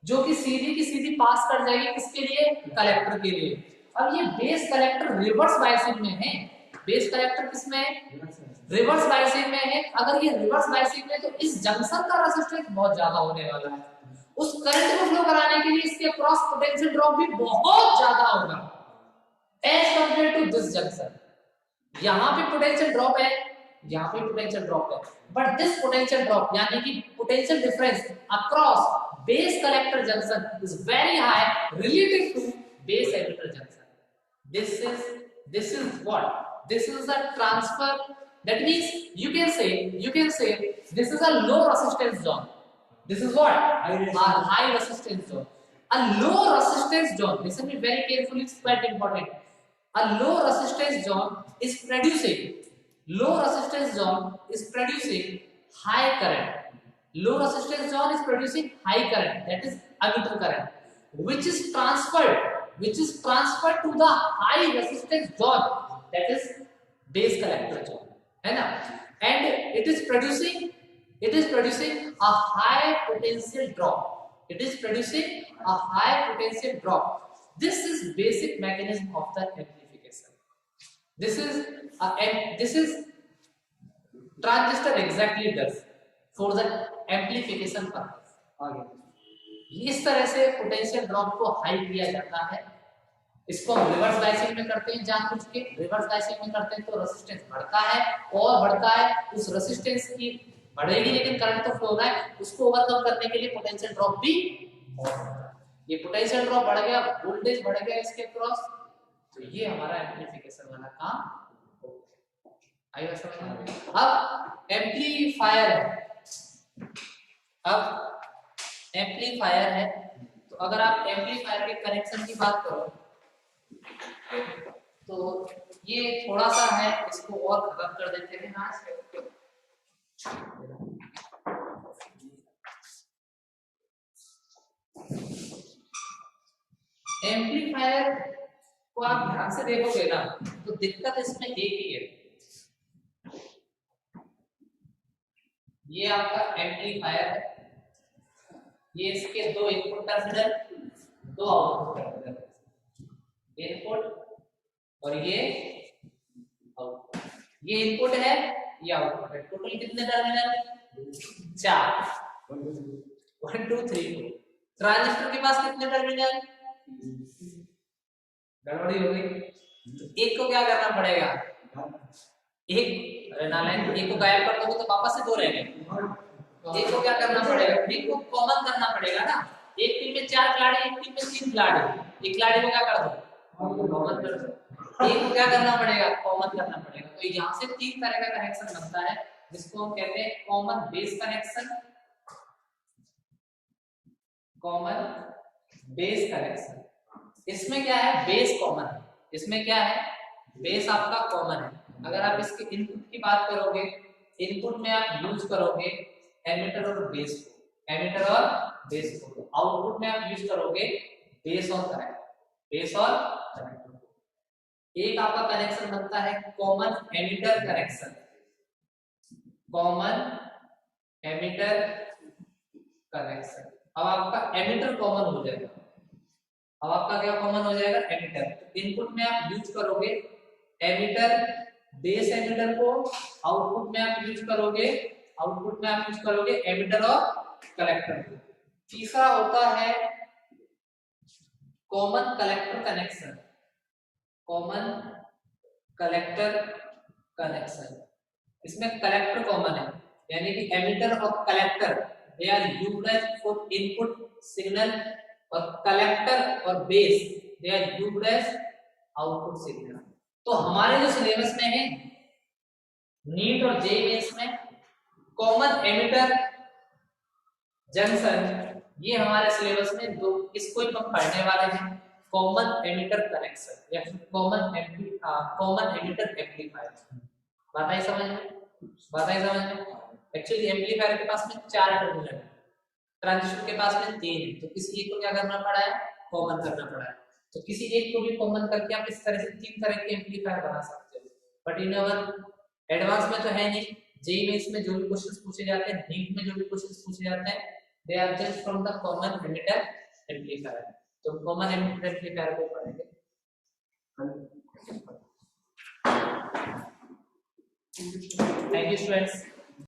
जो कि सीधी पास कर जाएगी. किसके लिए? कलेक्टर के लिए. अब ये बेस कलेक्टर रिवर्स बायसिंग में है. बेस कलेक्टर किसमें है? रिवर्स बायसिंग में है. अगर ये रिवर्स बायसिंग में तो इस जंक्शन का रेजिस्टेंस बहुत ज्यादा होने वाला है. उस करंट को फ्लो कराने के लिए इसके क्रॉस पोटेंशियल ड्रॉप भी बहुत ज्यादा होगा as compare to this junction. यहाँ पे पोटेंशियल ड्रॉप है, बट दिस पोटेंशियल ड्रॉप यानी कि potential difference across base collector junction is very high relative to base emitter junction. This is what? This is a transfer. That means you can say this is a low resistance zone. This is what? A high resistance zone. A low resistance zone. Listen me very carefully. It's quite important. A low resistance zone is producing high current. Low resistance zone is producing high current. That is emitter current, which is transferred to the high resistance zone. That is base collector zone. है ना? and it is producing a high potential drop. It is producing a high potential drop. This is basic mechanism of the amplification. This is transistor exactly does for the amplification purpose. आगे इस तरह से potential drop को high किया जाता है। इसको हम रिवर्स बायसिंग में करते हैं, जानबूझ के रिवर्स बायसिंग में करते हैं तो रेजिस्टेंस बढ़ता है और बढ़ता है, उस रेजिस्टेंस की बढ़ेगी लेकिन करंट तो फ्लो हो रहा है, उसको ओवरकम करने के लिए पोटेंशियल ड्रॉप भी बढ़ता है। ये पोटेंशियल ड्रॉप बढ़ गया, वोल्टेज बढ़ गया इसके क्रॉस, तो ये हमारा एम्प्लीफिकेशन वाला काम हो गया। आइए समझ में। अब एम्प्लीफायर है, अब एम्प्लीफायर है, तो अगर आप एम्प्लीफायर के कनेक्शन की बात करो तो ये थोड़ा सा है, इसको और खत्म कर देते हैं यहाँ से। एम्प्लीफायर को आप ध्यान से देखोगे ना तो दिक्कत इसमें एक ही है, ये आपका एम्प्लीफायर है, ये इसके दो इनपुट टर्मिनल, दो आउटपुट टर्मिनल, इनपुट और ये आउटपुट। ये इनपुट है, ये आउटपुट है। टोटल कितने टर्मिनल? 4, 1 2 3 4। ट्रांजिस्टर के पास कितने टर्मिनल? गड़बड़ी हो गई, तो एक को क्या करना पड़ेगा? एक, अरे नालायक, एक को गायब कर दोगे तो वापस से 2 रह गए। एक को क्या करना पड़ेगा? एक को कॉमन करना पड़ेगा ना। एक पिन में 4 खिलाड़ी, एक पिन में 3 खिलाड़ी, एक खिलाड़ी को क्या कर दो? कॉमन कर दो। एक को क्या करना पड़ेगा? कॉमन करना पड़ेगा। तो यहाँ से 3 तरह का कनेक्शन बनता है, जिसको हम कहते हैं common base connection, common base connection. इसमें क्या है? बेस कॉमन है। इसमें क्या है? बेस आपका कॉमन है। अगर आप इसके इनपुट की बात करोगे, इनपुट में आप यूज करोगे एमीटर और बेस को, एमीटर और बेस को। आउटपुट में आप यूज करोगे बेस और कनेक्टर, बेस और कनेक्टर। एक आपका कनेक्शन बनता है common ammeter connection, common ammeter connection. अब आपका एमीटर कॉमन हो जाएगा। अब आपका क्या कॉमन हो जाएगा? एमीटर। तो इनपुट में आप यूज करोगे एमीटर, बेस एमीटर को, आउटपुट में आप यूज करोगे, आउटपुट में आप यूज करोगे एमीटर और कलेक्टर को। तीसरा होता है common collector connection, common collector connection. इसमें कलेक्टर कॉमन है, यानी कि एमीटर और collector they are used for input signal, और कलेक्टर और base they are used as output signal. तो हमारे जो सिलेबस में है नीट और जेईई में कॉमन एमीटर जंक्शन, ये हमारे सिलेबस में दो, इसको ही हम पढ़ने वाले हैं, कॉमन एमीटर कनेक्शन या फिर कॉमन एमीटर एम्पलीफायर। बात आई समझ में? बात आई समझ में? एक्चुअली एम्पलीफायर के पास में 4 टर्मिनल है, ट्रांजिस्टर के पास में 3 है, तो किसी एक को क्या करना पड़ा है? कॉमन करना पड़ा है। तो किसी एक को भी कॉमन करके आप इस तरह से 3 तरह के एम्पलीफायर बना सकते हो। बट इन अवर एडवांस में तो है नहीं। जेईई में इसमें जो भी क्वेश्चंस पूछे जाते हैं, नीट में जो भी क्वेश्चंस पूछे जाते हैं, they are just from the common emitter amplifier. तो कॉमन एमीटर एम्पलीफायर को पढ़ेंगे। Thank you students.